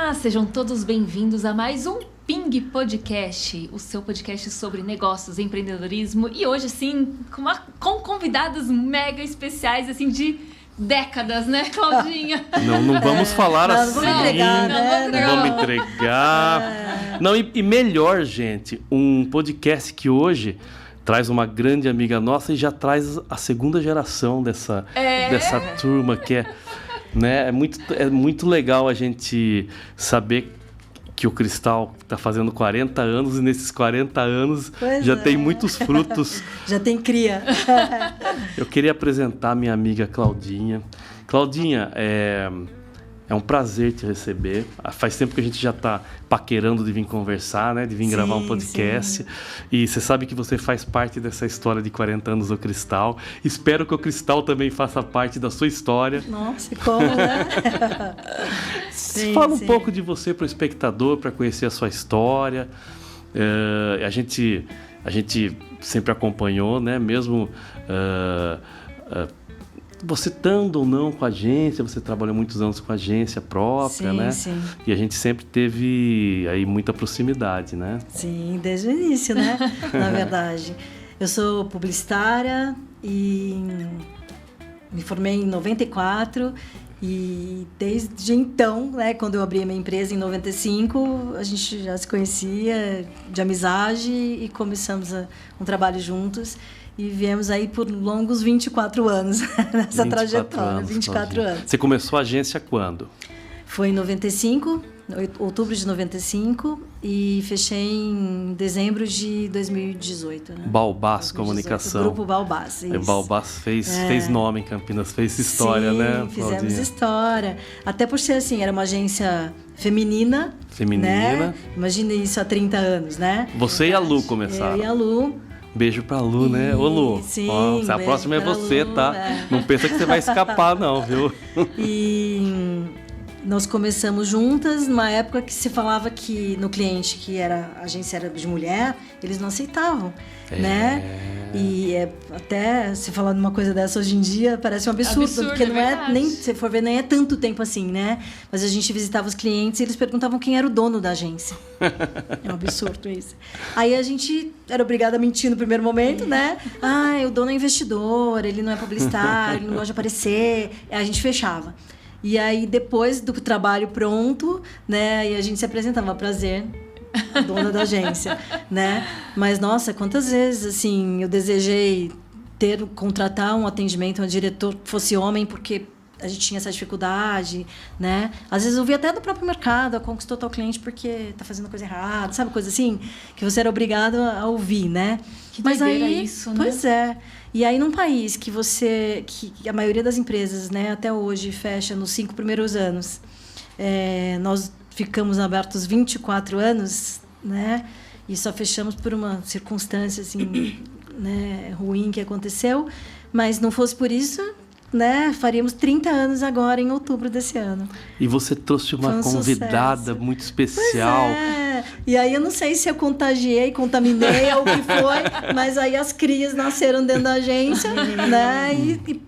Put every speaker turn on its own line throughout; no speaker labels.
Olá, sejam todos bem-vindos a mais um Ping Podcast, o seu podcast sobre negócios, empreendedorismo e hoje, assim, com convidados mega especiais, assim, de décadas, né, Claudinha?
Não vamos falar assim.
Não vamos entregar, né?
Não vamos entregar. Não, e melhor, gente, um podcast que hoje traz uma grande amiga nossa e já traz a segunda geração dessa turma, que é, né, é muito legal a gente saber que o Cristal está fazendo 40 anos e nesses 40 anos tem muitos frutos.
Já tem cria.
Eu queria apresentar minha amiga Claudinha. Claudinha, é um prazer te receber. Faz tempo que a gente já está paquerando de vir conversar, né? De vir gravar um podcast. Sim. E você sabe que você faz parte dessa história de 40 anos do Cristal. Espero que o Cristal também faça parte da sua história.
Nossa, como, né?
Fala um pouco de você para o espectador, para conhecer a sua história. A gente sempre acompanhou, né? Mesmo... você estando ou não com a agência, você trabalhou muitos anos com a agência própria, né? Sim. E a gente sempre teve aí muita proximidade, né?
Sim, desde o início, né? Na verdade. Eu sou publicitária e me formei em 94 e desde então, né, quando eu abri a minha empresa em 95, a gente já se conhecia de amizade e começamos um trabalho juntos. E viemos aí por longos 24 anos nessa trajetória. 24 anos.
Você começou a agência quando?
Foi em 95, outubro de 95, e fechei em dezembro de 2018. Né?
Baobás Comunicação.
Grupo Baobás. Isso.
Baobás fez nome em Campinas, fez história, né?
Fizemos história. Até por ser assim, era uma agência feminina. Né? Imagina isso há 30 anos, né?
Você e a Lu começaram.
Eu e a Lu.
Beijo pra Lu, né? Ô, Lu,
sim,
a próxima é você,
Lu,
tá? Não pensa que você vai escapar, não, viu?
E nós começamos juntas numa época que se falava que no cliente que a agência era de mulher, eles não aceitavam, né? E até se falar de uma coisa dessa hoje em dia parece um absurdo porque não nem, se for ver, nem é tanto tempo assim, né? Mas a gente visitava os clientes e eles perguntavam quem era o dono da agência. É um absurdo isso. Aí a gente era obrigada a mentir no primeiro momento, né? O dono é investidor, ele não é publicitário, ele não gosta de aparecer. A gente fechava. E aí, depois do trabalho pronto, né? E a gente se apresentava, prazer, a dona da agência, né? Mas, nossa, quantas vezes, assim, eu desejei contratar um atendimento, um diretor que fosse homem, porque a gente tinha essa dificuldade, né? Às vezes eu via até do próprio mercado, conquistou tal cliente porque tá fazendo coisa errada, sabe? Coisa assim, que você era obrigado a ouvir, né?
Que doideira isso, né?
Pois é. E aí, num país que a maioria das empresas, né, até hoje, fecha nos 5 primeiros anos, nós ficamos abertos 24 anos, né? E só fechamos por uma circunstância, assim, né, ruim que aconteceu. Mas não fosse por isso, né, faríamos 30 anos agora, em outubro desse ano.
E você trouxe uma convidada muito especial.
Pois é. E aí eu não sei se eu contaminei ou o que foi, mas aí as crias nasceram dentro da agência, né, e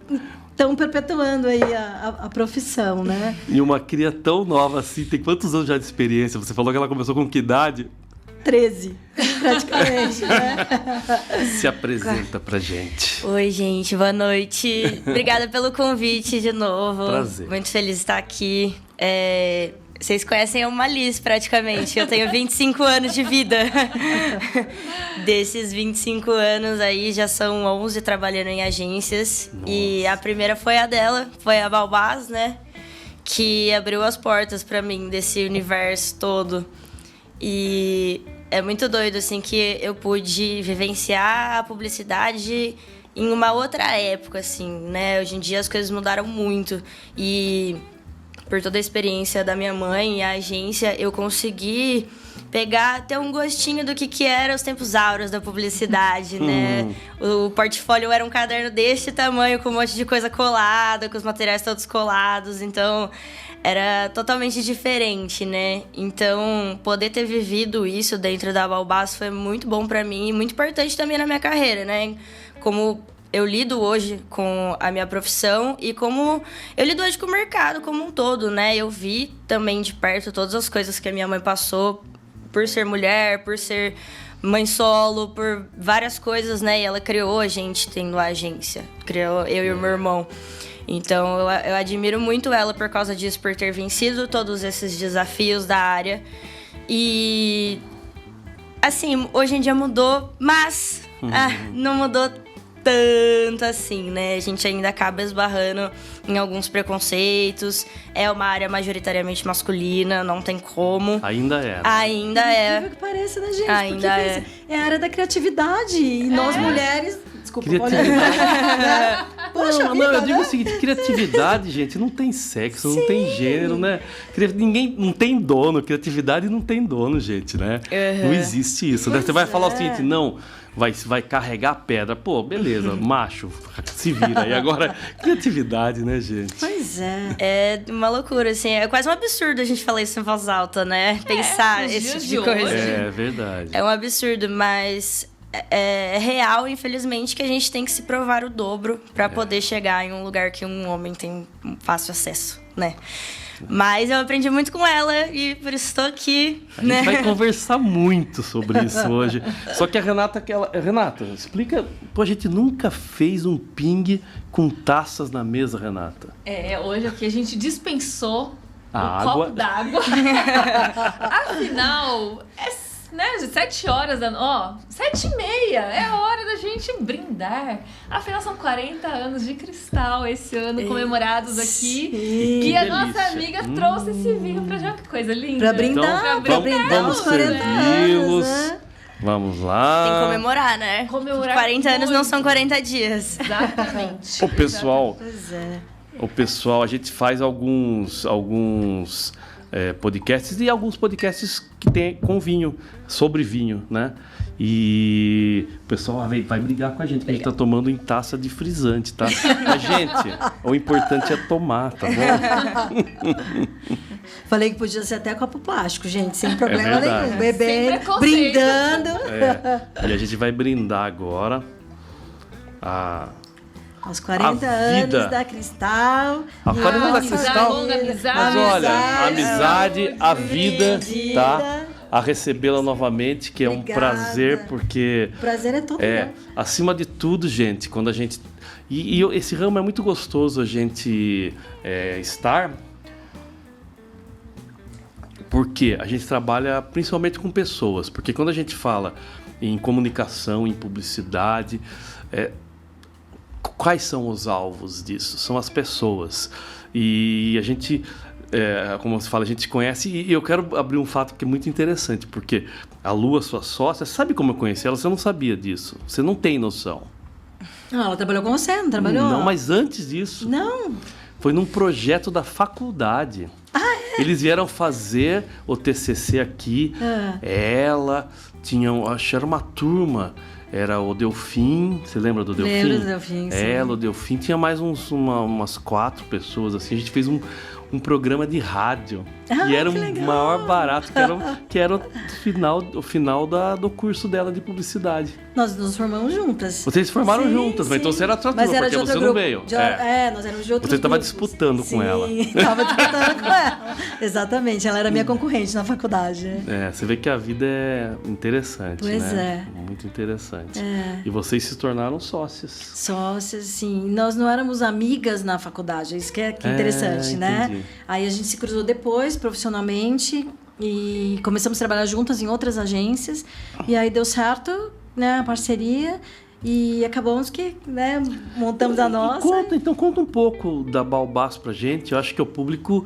estão perpetuando aí a profissão, né?
E uma cria tão nova assim, tem quantos anos já de experiência? Você falou que ela começou com que idade?
13, praticamente, né?
Se apresenta pra gente.
Oi, gente, boa noite. Obrigada pelo convite de novo.
Prazer.
Muito feliz de estar aqui. Vocês conhecem a Malis, praticamente. Eu tenho 25 anos de vida. Desses 25 anos aí, já são 11 trabalhando em agências. Nossa. E a primeira foi a dela, foi a Baobás, né? Que abriu as portas pra mim desse universo todo. E é muito doido, assim, que eu pude vivenciar a publicidade em uma outra época, assim, né? Hoje em dia as coisas mudaram muito e por toda a experiência da minha mãe e a agência, eu consegui pegar até um gostinho do que era os tempos áureos da publicidade, né? O portfólio era um caderno deste tamanho, com um monte de coisa colada, com os materiais todos colados, então era totalmente diferente, né? Então, poder ter vivido isso dentro da Baobás foi muito bom pra mim e muito importante também na minha carreira, né? Como eu lido hoje com a minha profissão e como eu lido hoje com o mercado como um todo, né? Eu vi também de perto todas as coisas que a minha mãe passou por ser mulher, por ser mãe solo, por várias coisas, né? E ela criou a gente tendo a agência, criou eu e o meu irmão. Então, eu admiro muito ela por causa disso, por ter vencido todos esses desafios da área. E, assim, hoje em dia mudou, mas não mudou tanto assim, né? A gente ainda acaba esbarrando em alguns preconceitos. É uma área majoritariamente masculina, não tem como.
Ainda é.
Ainda é.
Incrível que pareça, né, gente?
Ainda
porque é a área da criatividade. E nós, mulheres... Desculpa,
Criatividade.
Poxa
Não,
vida,
eu digo
né?
o seguinte, criatividade, gente, não tem sexo, não tem gênero, né? Ninguém não tem dono, criatividade não tem dono, gente, né? Não existe isso, né? Você vai falar o seguinte, não, vai carregar pedra. Pô, beleza, macho, se vira. E agora, criatividade, né, gente?
Pois é.
É uma loucura, assim. É quase um absurdo a gente falar isso em voz alta, né? Pensar
nos
esse
dias
tipo de
de
coisa.
hoje.
É verdade.
É um absurdo, mas é real, infelizmente, que a gente tem que se provar o dobro pra poder chegar em um lugar que um homem tem fácil acesso, né? Mas eu aprendi muito com ela e por isso estou aqui,
A
né?
gente vai conversar muito sobre isso hoje. Só que a Renata, Renata, explica. Pô, a gente nunca fez um ping com taças na mesa, Renata.
Hoje aqui a gente dispensou
A
um
água.
copo d'água. Afinal, 7 horas da... 7h30, é a hora da gente brindar. Afinal, são 40 anos de Cristal esse ano comemorados aqui. E a nossa
delícia.
amiga trouxe esse vinho pra gente. Que coisa linda.
Pra brindar,
Então,
pra
vamos,
brindar
vamos
os 40
servi-los.
anos, né?
Vamos lá.
Tem que comemorar, né?
Comemorar
40 anos não
muito.
são 40 dias.
Exatamente.
O pessoal,
Pois é.
a gente faz alguns podcasts e alguns podcasts que tem com vinho, sobre vinho, né? E o pessoal vai brigar com a gente, que a gente tá tomando em taça de frisante, tá? Mas, gente, o importante é tomar, tá bom?
Falei que podia ser até copo plástico, gente, sem problema
verdade.
nenhum.
Sem
Bebendo,
preconceito.
brindando.
E a gente vai brindar agora
Aos 40
A
anos
vida.
da Cristal.
A 40 anos da
Nossa,
Cristal.
longa amizade.
Mas olha, a
Amizade,
amizade, a vida,
brinde.
tá? A recebê-la novamente, que é um
Obrigada.
prazer, porque
O prazer é todo meu.
acima de tudo, gente, quando a gente... E esse ramo é muito gostoso a gente estar, porque a gente trabalha principalmente com pessoas, porque quando a gente fala em comunicação, em publicidade, quais são os alvos disso? São as pessoas. E a gente... como você fala, a gente conhece, e eu quero abrir um fato que é muito interessante, porque a Lu, sua sócia, sabe como eu conheci ela? Você não sabia disso, você não tem noção.
Ah, ela trabalhou com você, não trabalhou?
Não, mas antes disso,
Não.
foi num projeto da faculdade. Eles vieram fazer o TCC aqui, ela, acho que era uma turma, era o Delfim, você lembra do Delfim?
Lembro do Delfim, sim.
Ela, o Delfim, tinha mais umas 4 pessoas, assim, a gente fez um programa de rádio. E era
que
o
legal.
maior barato, que era o final do curso dela de publicidade.
Nós nos formamos juntas.
Vocês se formaram
Sim,
juntas, mas então
sim.
você era outra
Mas
turma,
era
porque
de outro
você
grupo.
não veio.
Nós éramos de outros
Você estava
grupos.
disputando com ela.
Sim, estava disputando com ela. Exatamente, ela era minha concorrente na faculdade.
Você vê que a vida é interessante,
Pois
né? Muito interessante.
É.
E vocês se tornaram sócias.
Sócias, sim. Nós não éramos amigas na faculdade, isso que é interessante, né?
Entendi.
Aí a gente se cruzou depois, profissionalmente, e começamos a trabalhar juntas em outras agências. E aí deu certo, né, a parceria. E acabamos que, né, montamos a nossa.
Conta um pouco da Baobás pra gente. Eu acho que o público,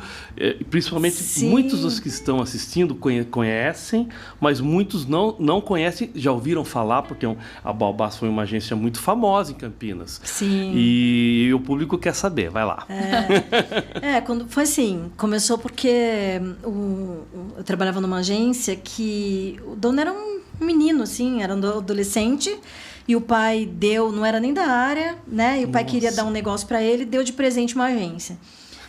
principalmente
Sim.
muitos dos que estão assistindo conhecem, mas muitos não conhecem, já ouviram falar, porque a Baobás foi uma agência muito famosa em Campinas.
Sim.
E o público quer saber, vai lá.
Quando foi assim, começou porque eu trabalhava numa agência que o dono era um menino, assim, era um adolescente, e o pai não era nem da área, né? E o pai queria dar um negócio para ele, deu de presente uma agência.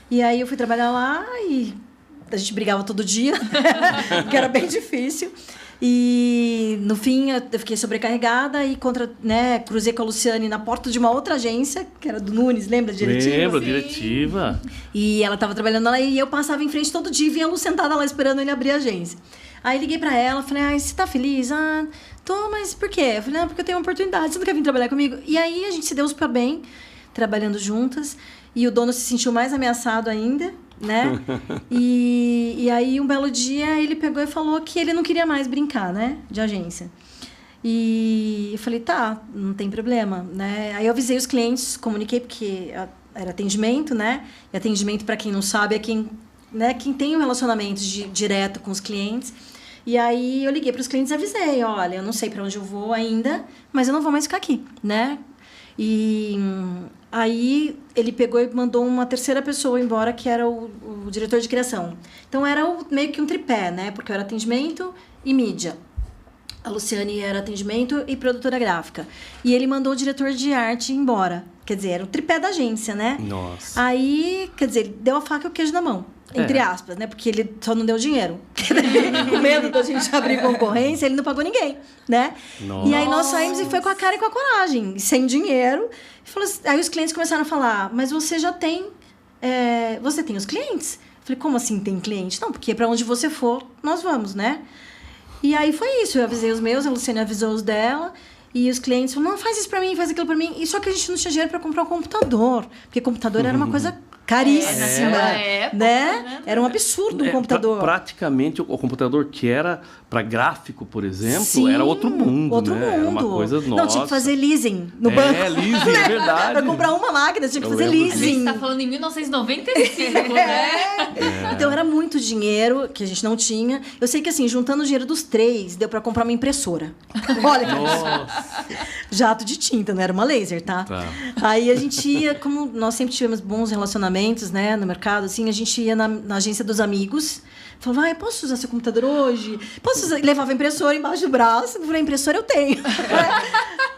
E aí eu fui trabalhar lá e a gente brigava todo dia, porque era bem difícil. E no fim eu fiquei sobrecarregada e cruzei com a Luciane na porta de uma outra agência, que era do Nunes, lembra? Diretiva?
Lembro, diretiva.
E ela estava trabalhando lá e eu passava em frente todo dia e via a Lu sentada lá esperando ele abrir a agência. Aí liguei pra ela, falei, você tá feliz? Tô, mas por quê? Eu falei, porque eu tenho uma oportunidade, você não quer vir trabalhar comigo? E aí a gente se deu super bem, trabalhando juntas, e o dono se sentiu mais ameaçado ainda, né? E aí um belo dia ele pegou e falou que ele não queria mais brincar, né? De agência. E eu falei, tá, não tem problema, né? Aí eu avisei os clientes, comuniquei, porque era atendimento, né? E atendimento, para quem não sabe, é quem tem um relacionamento direto com os clientes. E aí eu liguei para os clientes e avisei, olha, eu não sei para onde eu vou ainda, mas eu não vou mais ficar aqui, né? E aí ele pegou e mandou uma terceira pessoa embora, que era o diretor de criação. Então era meio que um tripé, né? Porque eu era atendimento e mídia. A Luciane era atendimento e produtora gráfica. E ele mandou o diretor de arte embora. Quer dizer, era o tripé da agência, né?
Nossa.
Aí, quer dizer, ele deu a faca e o queijo na mão. Entre aspas, né? Porque ele só não deu dinheiro. Com medo da gente abrir concorrência, ele não pagou ninguém, né?
Nossa.
E aí nós saímos e foi com a cara e com a coragem. Sem dinheiro. Aí os clientes começaram a falar, mas você já tem... você tem os clientes? Eu falei, como assim tem cliente? Não, porque para onde você for, nós vamos, né? E aí foi isso. Eu avisei os meus, a Luciane avisou os dela. E os clientes falaram, não, faz isso pra mim, faz aquilo pra mim. E só que a gente não tinha dinheiro pra comprar um computador. Porque computador era uma coisa caríssima, né? Era um absurdo um computador.
Praticamente, o computador que era para gráfico, por exemplo,
Sim,
era outro mundo, né? Era uma coisa nossa.
Não, tinha que fazer leasing no banco.
Leasing, é verdade.
Para comprar uma máquina, tinha que fazer leasing.
A gente tá falando em 1995, né?
Então, era muito dinheiro que a gente não tinha. Eu sei que, assim, juntando o dinheiro dos 3, deu para comprar uma impressora. Olha que absurdo. Jato de tinta, não era uma laser, tá? Aí a gente ia, como nós sempre tivemos bons relacionamentos, né, no mercado, assim, a gente ia na agência dos amigos, falava, posso usar seu computador hoje? Posso usar? Levava a impressora embaixo do braço, eu falei, impressora eu tenho.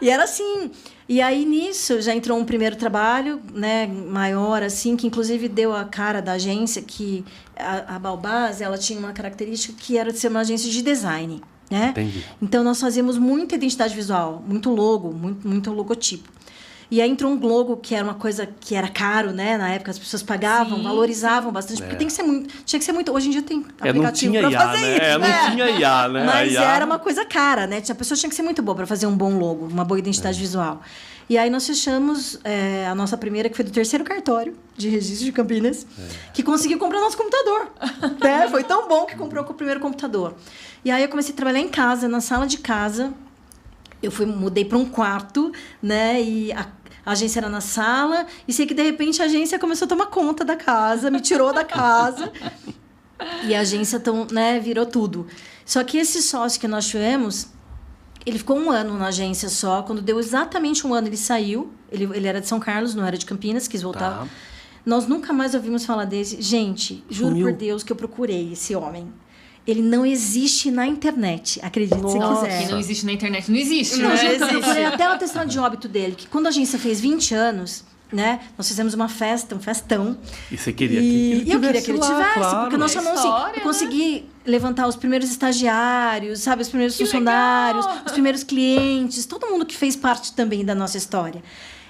E era assim. E aí, nisso, já entrou um primeiro trabalho, né, maior, assim, que inclusive deu a cara da agência, que a Balbás, ela tinha uma característica que era de ser uma agência de design, né?
Entendi.
Então, nós fazíamos muita identidade visual, muito logo, muito logotipo. E aí entrou um logo que era uma coisa que era caro, né? Na época as pessoas pagavam, valorizavam bastante, porque tinha que ser muito. Hoje em dia tem aplicativo para fazer isso, né?
Não tinha IA, né?
Mas era uma coisa cara, né? A pessoa tinha que ser muito boa para fazer um bom logo, uma boa identidade visual. E aí nós fechamos a nossa primeira, que foi do terceiro cartório de registro de Campinas, que conseguiu comprar nosso computador. Né? Foi tão bom que comprou o primeiro computador. E aí eu comecei a trabalhar em casa, na sala de casa. Eu mudei para um quarto, né? E a agência era na sala. E sei que, de repente, a agência começou a tomar conta da casa, me tirou da casa. E a agência, né, virou tudo. Só que esse sócio que nós tivemos, ele ficou 1 ano na agência só. Quando deu exatamente 1 ano, ele saiu. Ele era de São Carlos, não era de Campinas, quis voltar.
Tá.
Nós nunca mais ouvimos falar desse. Gente, juro por Deus que eu procurei esse homem. Ele não existe na internet, acredite se quiser.
Que não existe na internet, não existe,
não,
né?
Gente, eu procurei até o atestado de óbito dele, que quando a agência fez 20 anos, né, nós fizemos uma festa, um festão.
E você queria que
eu queria que ele tivesse,
claro.
porque nós chamamos assim, eu consegui levantar os primeiros estagiários, sabe, os primeiros funcionários, os primeiros clientes, todo mundo que fez parte também da nossa história.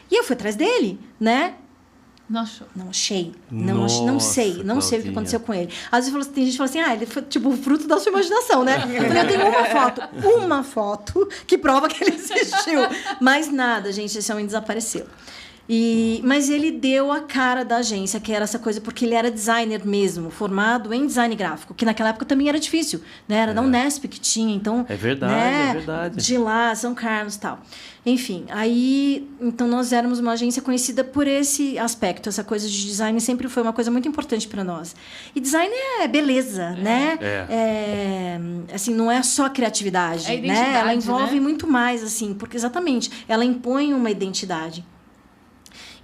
E eu fui atrás dele, né?
Não achou?
Não achei. Não sei o que aconteceu com ele. Às vezes tem gente que fala assim, ele foi tipo fruto da sua imaginação, né? Eu falei, eu tenho uma foto que prova que ele existiu. Mas nada, gente, esse homem desapareceu. Mas ele deu a cara da agência, que era essa coisa, porque ele era designer mesmo, formado em design gráfico, que naquela época também era difícil, né? Era da Unesp que tinha, então...
É verdade,
né?
É verdade.
De lá, São Carlos e tal. Enfim, aí... Então, nós éramos uma agência conhecida por esse aspecto. Essa coisa de design sempre foi uma coisa muito importante para nós. E design é beleza, né? Assim, não é só criatividade, né? Ela envolve muito mais, assim, porque exatamente, ela impõe uma identidade.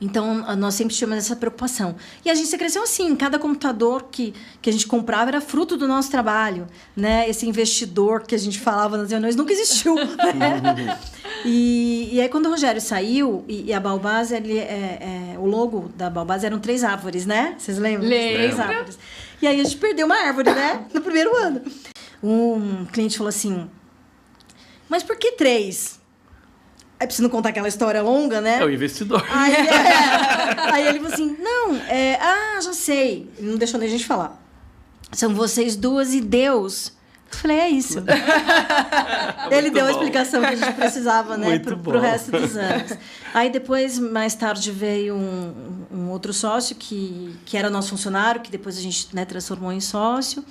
Então, nós sempre tivemos essa preocupação. E a gente cresceu assim. Cada computador que a gente comprava era fruto do nosso trabalho, né? Esse investidor que a gente falava nas reuniões nunca existiu, né? E aí, quando o Rogério saiu, e a Balbás, o logo da Balbás eram 3 árvores, né? Vocês lembram?
Lembro.
3 árvores. E aí, a gente perdeu uma árvore, né? No primeiro ano. um cliente falou assim, mas por que 3? É preciso não contar aquela história longa, né?
É o investidor.
Aí ele falou assim, não, já sei. Ele não deixou nem a gente falar. São vocês 2 e Deus. Eu falei, é isso. Ele deu a explicação que a gente precisava, né? Pro resto dos anos. Aí depois, mais tarde, veio um outro sócio que era nosso funcionário, que depois a gente, né, transformou em sócio.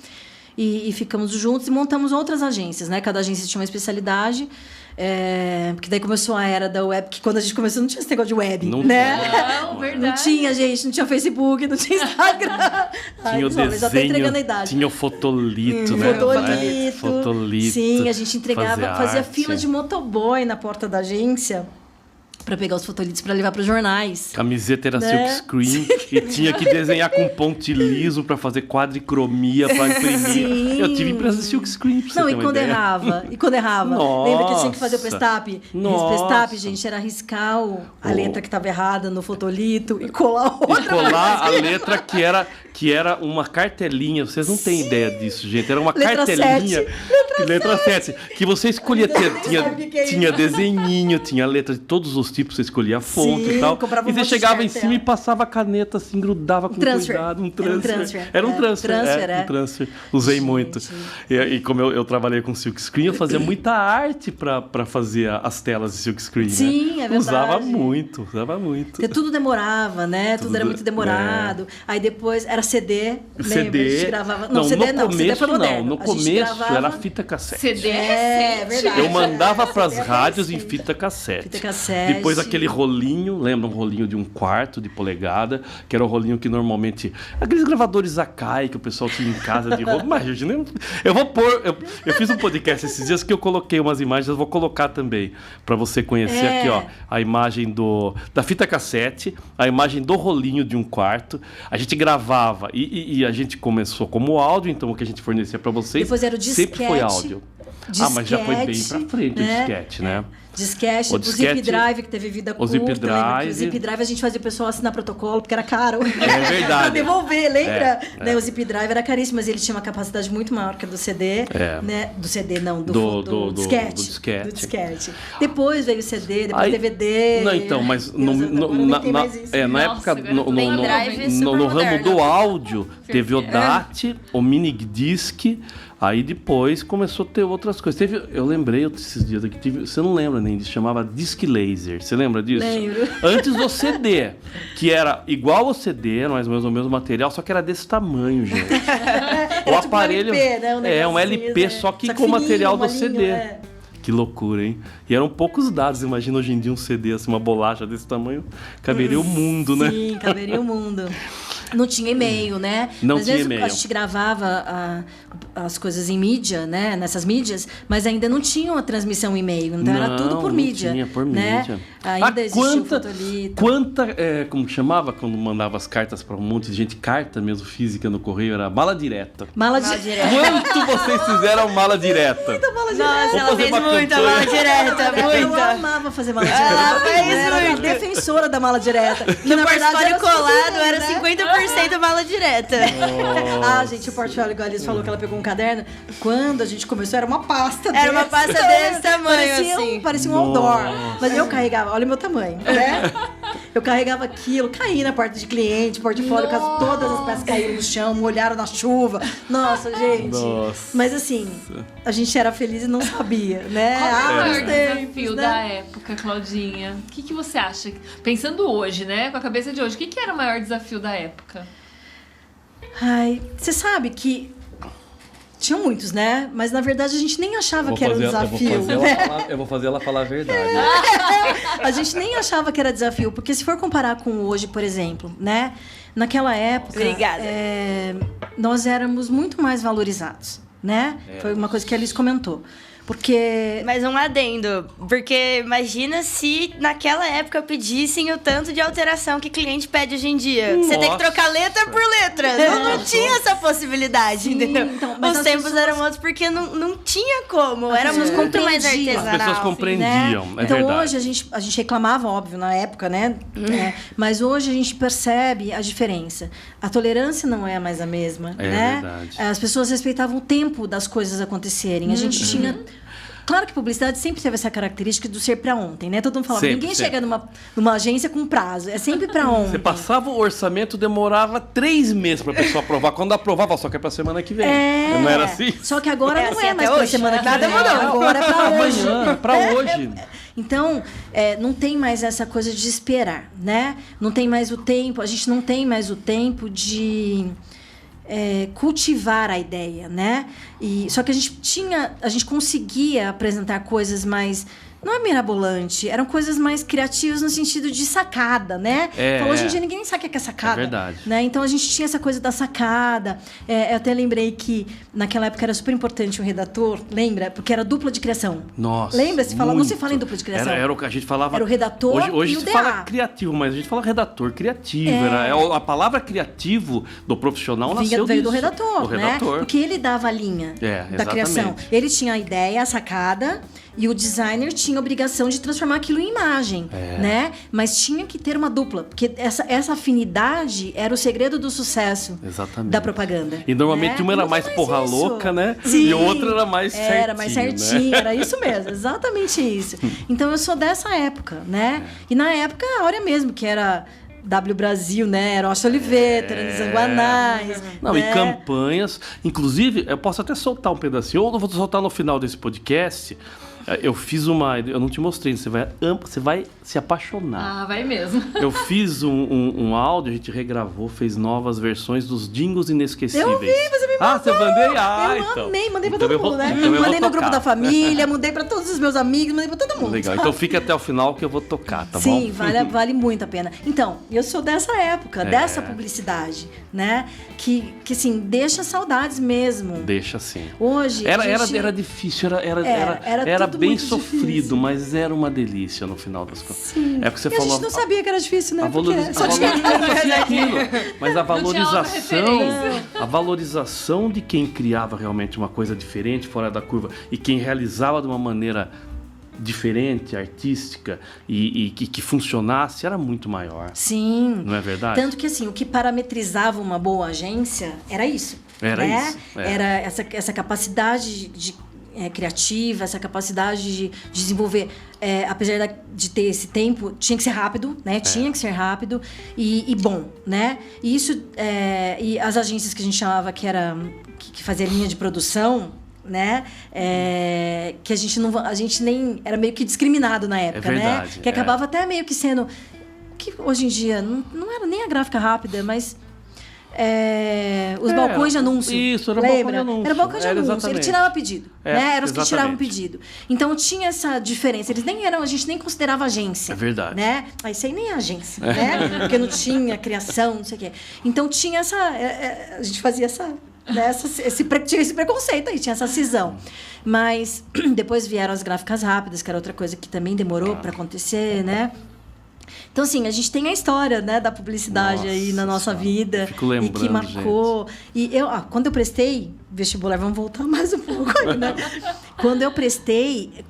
E ficamos juntos e montamos outras agências, né? Cada agência tinha uma especialidade. Porque daí começou a era da web, que quando a gente começou não tinha esse negócio de web, né?
Não, verdade.
Não tinha, gente, não tinha Facebook, não tinha Instagram.
Tinha o desenho,
já tô entregando a idade.
tinha o fotolito, né?
Fotolito. Sim, a gente entregava, fazia fila de motoboy na porta da agência para pegar os fotolitos para levar para os jornais.
Camiseta era silkscreen e tinha que desenhar com pontilhismo para fazer quadricromia para imprimir.
Sim.
Eu tive impressa de silkscreen, pra você ter uma ideia.
E quando errava.
Nossa.
Lembra que tinha que fazer o pestap?
Nossa.
O pestap, gente, era riscar a letra que estava errada no fotolito e colar outra.
E colar a letra que era uma cartelinha. Vocês não têm ideia disso, gente. Era uma
letra
cartelinha.
7.
Letra 7. Que você escolhia. Tinha desenhinho, tinha letra de todos os tipos. Você escolhia a fonte e tal. E você chegava em cima e passava a caneta assim, grudava com cuidado. Um transfer. Era um transfer. Usei muito. E como eu trabalhei com silkscreen, eu fazia muita arte para fazer as telas de silkscreen.
Sim,
né?
É verdade.
Usava muito.
Porque tudo demorava, né? Tudo era muito demorado. Aí depois era CD. Lembra? A gente gravava... Não, CD não. CD foi moderno.
No começo era fita cassete.
CD é
verdade.
Eu mandava pras rádios em fita cassete. Depois aquele rolinho, lembra? Um rolinho de 1/4 de polegada, que era o rolinho que normalmente... Aqueles gravadores Akai que o pessoal tinha em casa de rolo. Imagina, eu vou pôr... Eu fiz um podcast esses dias que eu coloquei umas imagens, eu vou colocar também, pra você conhecer aqui, ó, a imagem da fita cassete, a imagem do rolinho de 1/4. A gente gravava e a gente começou como áudio, então o que a gente fornecia pra vocês
depois era o disquete,
sempre foi áudio. Mas já foi bem pra frente o disquete, né?
Disquete, o Zip Drive, que teve vida curta. O Zip Drive a gente fazia o pessoal assinar protocolo, porque era caro.
É verdade.
Pra devolver, lembra? Né? O Zip Drive era caríssimo, mas ele tinha uma capacidade muito maior que a do CD. Né? Do CD, não, do disquete. Depois veio o CD, depois DVD.
Não, então, mas na época, no ramo do áudio, teve o DAT, o Minidisc. Aí depois começou a ter outras coisas. Eu lembrei esses dias aqui, você não lembra nem disso, chamava Disc Laser. Você lembra disso?
Lembro.
Antes do CD, que era igual ao CD, mais ou menos o mesmo material, só que era desse tamanho, gente. O aparelho.
Tipo um LP, né?
Um LP, só que com o material do CD. Que loucura, hein? E eram poucos dados. Imagina hoje em dia um CD, assim, uma bolacha desse tamanho. Caberia o mundo, né?
Sim, caberia o mundo. Não tinha e-mail, né?
Às vezes
a gente gravava as coisas em mídia, né? Nessas mídias, mas ainda não tinha uma transmissão e-mail. Então era tudo por mídia.
Tinha por
né?
mídia.
Ainda existia o fotolito.
Como chamava quando mandava as cartas para um monte de gente? Carta mesmo, física no correio, era mala direta.
Mala direta.
Quanto vocês fizeram mala direta?
Muita mala direta.
Nossa, ela fez muita mala direta, muita.
Eu amava fazer mala direta.
Ela fez
era a defensora da mala direta.
No portfólio colado era 50% mala direta.
Gente, o portfólio, igual a Alice falou que ela pegou um caderno. Quando a gente começou, era uma pasta
Era uma pasta desse tamanho, assim.
Parecia um outdoor. Mas eu carregava, olha o meu tamanho, né? Eu carregava aquilo, caí na porta de cliente, portfólio, todas as peças caíram no chão, molharam na chuva. Nossa, gente.
Nossa.
Mas assim, a gente era feliz e não sabia, né?
Qual é o maior desafio da época, Claudinha? O que você acha? Pensando hoje, né? Com a cabeça de hoje, o que era o maior desafio da época?
Você sabe que tinham muitos, né? Mas na verdade a gente nem achava que era um desafio.
Eu vou fazer ela falar a verdade.
A gente nem achava que era desafio, porque se for comparar com hoje, por exemplo, né? Naquela época, nós éramos muito mais valorizados, né? Foi uma coisa que a Alice comentou. Porque...
Mas um adendo, porque imagina se naquela época pedissem o tanto de alteração que cliente pede hoje em dia. Você tem que trocar letra por letra. Não tinha essa possibilidade, entendeu?
Então,
os tempos eram outros porque não tinha como. Éramos muito mais artesanal.
As pessoas compreendiam,
né?
é
então
verdade.
hoje a gente reclamava, óbvio, na época, né? Mas hoje a gente percebe a diferença. A tolerância não é mais a mesma, né?
Verdade.
As pessoas respeitavam o tempo das coisas acontecerem. A gente tinha... Claro que publicidade sempre teve essa característica do ser pra ontem, né? Todo mundo falava, ninguém chega numa agência com prazo, é sempre pra ontem.
Você passava o orçamento, demorava 3 meses pra pessoa aprovar. Quando aprovava, só que é pra semana que vem. Não era assim?
Só que agora não
assim
é mais pra semana que vem.
Nada mudou.
Agora é pra hoje.
Amanhã, pra hoje.
Então, não tem mais essa coisa de esperar, né? Não tem mais o tempo, a gente não tem mais o tempo de... cultivar a ideia, né? Só que a gente conseguia apresentar coisas mais, não é mirabolante, eram coisas mais criativas no sentido de sacada, né? Hoje em dia ninguém sabe o que é sacada.
É verdade.
Né? Então a gente tinha essa coisa da sacada. Eu até lembrei que naquela época era super importante o redator, lembra? Porque era dupla de criação.
Nossa.
Lembra? Não se fala em
muito.
dupla de criação.
Era o que a gente falava.
Era o redator
hoje
e o
se
DA.
fala criativo, mas a gente fala redator criativo. A palavra criativo do profissional nasceu
veio
disso.
do redator, né? Porque ele dava a linha da criação. Ele tinha a ideia, a sacada, e o designer tinha a obrigação de transformar aquilo em imagem, né? Mas tinha que ter uma dupla, porque essa afinidade era o segredo do sucesso da propaganda.
E normalmente uma era mais porra louca, né? Sim. E outra era mais certinho.
Era mais certinho, né? Era isso mesmo, exatamente isso. Então eu sou dessa época, né? E na época, a hora mesmo, que era... W Brasil, né? Erocha Oliveira, Zanguanais.
Não,
né?
E campanhas. Inclusive, eu posso até soltar um pedacinho, ou eu vou soltar no final desse podcast. Eu fiz eu não te mostrei, você vai se apaixonar.
Vai mesmo.
Eu fiz um áudio, a gente regravou, fez novas versões dos Jingles Inesquecíveis.
Eu vi, você me mandou.
Você mandei?
Eu
então.
amei, mandei pra
Então
todo mundo, né? Mandei no grupo da família, mandei pra todos os meus amigos, mandei pra todo mundo.
Legal, então fique até o final que eu vou tocar, tá bom?
Sim, vale muito a pena. Então, eu sou dessa época, dessa publicidade, né? Que assim, deixa saudades mesmo.
Deixa sim.
Hoje,
era difícil, era bem sofrido,
difícil.
Mas era uma delícia no final das contas.
Sim.
É porque você
e
falou,
a gente não sabia que era difícil, né?
Mas a valorização de quem criava realmente uma coisa diferente, fora da curva, e quem realizava de uma maneira diferente, artística e que funcionasse era muito maior.
Sim.
Não é verdade?
Tanto que assim, o que parametrizava uma boa agência era isso.
Era
né?
isso.
Era essa capacidade criativa, essa capacidade de desenvolver, apesar de ter esse tempo, tinha que ser rápido, né? Tinha que ser rápido e bom, né? E isso, e as agências que a gente chamava que fazia linha de produção, né? Que a gente nem era meio que discriminado na época,
verdade,
né? Que acabava até meio que sendo que hoje em dia não era nem a gráfica rápida, mas os balcões de anúncio.
Isso, era balcão de anúncio.
Era balcão de anúncio.
Exatamente.
Ele tirava pedido. Né? Eram os que tiravam
Exatamente.
pedido. Então tinha essa diferença. Eles nem eram, a gente nem considerava agência.
É verdade.
Né? Isso aí nem é agência, né? Porque não tinha criação, não sei o quê. Então tinha essa. A gente fazia esse preconceito aí, tinha essa cisão. Mas depois vieram as gráficas rápidas, que era outra coisa que também demorou para acontecer, né? Então, assim, a gente tem a história, né, da publicidade aí na nossa vida.
Fico lembrando,
e que marcou.
gente.
E quando eu prestei vestibular, vamos voltar mais um pouco aí, né? Quando eu prestei,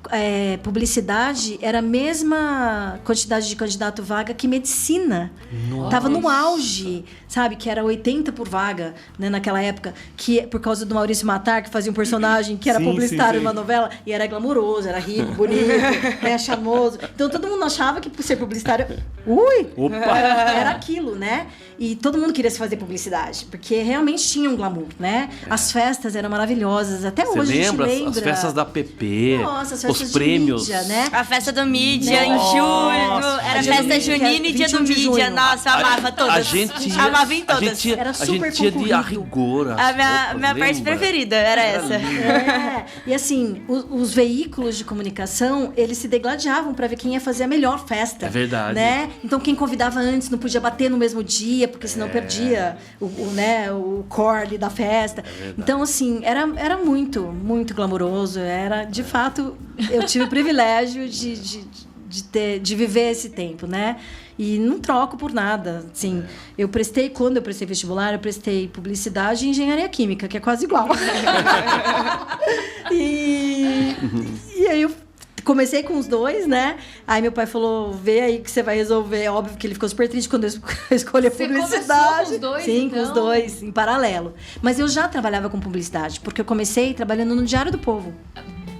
publicidade era a mesma quantidade de candidato vaga que medicina.
Nossa.
Tava no auge, sabe? Que era 80 por vaga, né, naquela época. Que por causa do Maurício Matar, que fazia um personagem que era publicitário numa novela. E era glamouroso, era rico, bonito, né, charmoso. Então todo mundo achava que por ser publicitário...
Opa!
Era aquilo, né? E todo mundo queria se fazer publicidade, porque realmente tinha um glamour, né? As festas eram maravilhosas, até hoje a gente lembra.
As festas da PP,
Nossa, as festas
os prêmios.
Mídia, né?
A festa do mídia em julho, era festa junina e dia do mídia. Nossa, eu amava todas. Amava em todas.
Era super
a gente ia de a
concorrido.
rigor.
A minha parte preferida era essa.
E assim, os veículos de comunicação, eles se degladiavam para ver quem ia fazer a melhor festa.
É verdade.
Né? Então quem convidava antes não podia bater no mesmo dia, porque senão perdia o core da festa. Então assim, era muito, muito glamouroso. Era, de fato, eu tive o privilégio de viver esse tempo, né? E não troco por nada. Assim, quando eu prestei vestibular, eu prestei publicidade e engenharia química, que é quase igual. E aí eu comecei com os dois, né? Aí meu pai falou, vê aí que você vai resolver. Óbvio que ele ficou super triste quando eu escolhi a publicidade.
Com os dois,
sim,
então?
com os dois, em paralelo. Mas eu já trabalhava com publicidade, porque eu comecei trabalhando no Diário do Povo.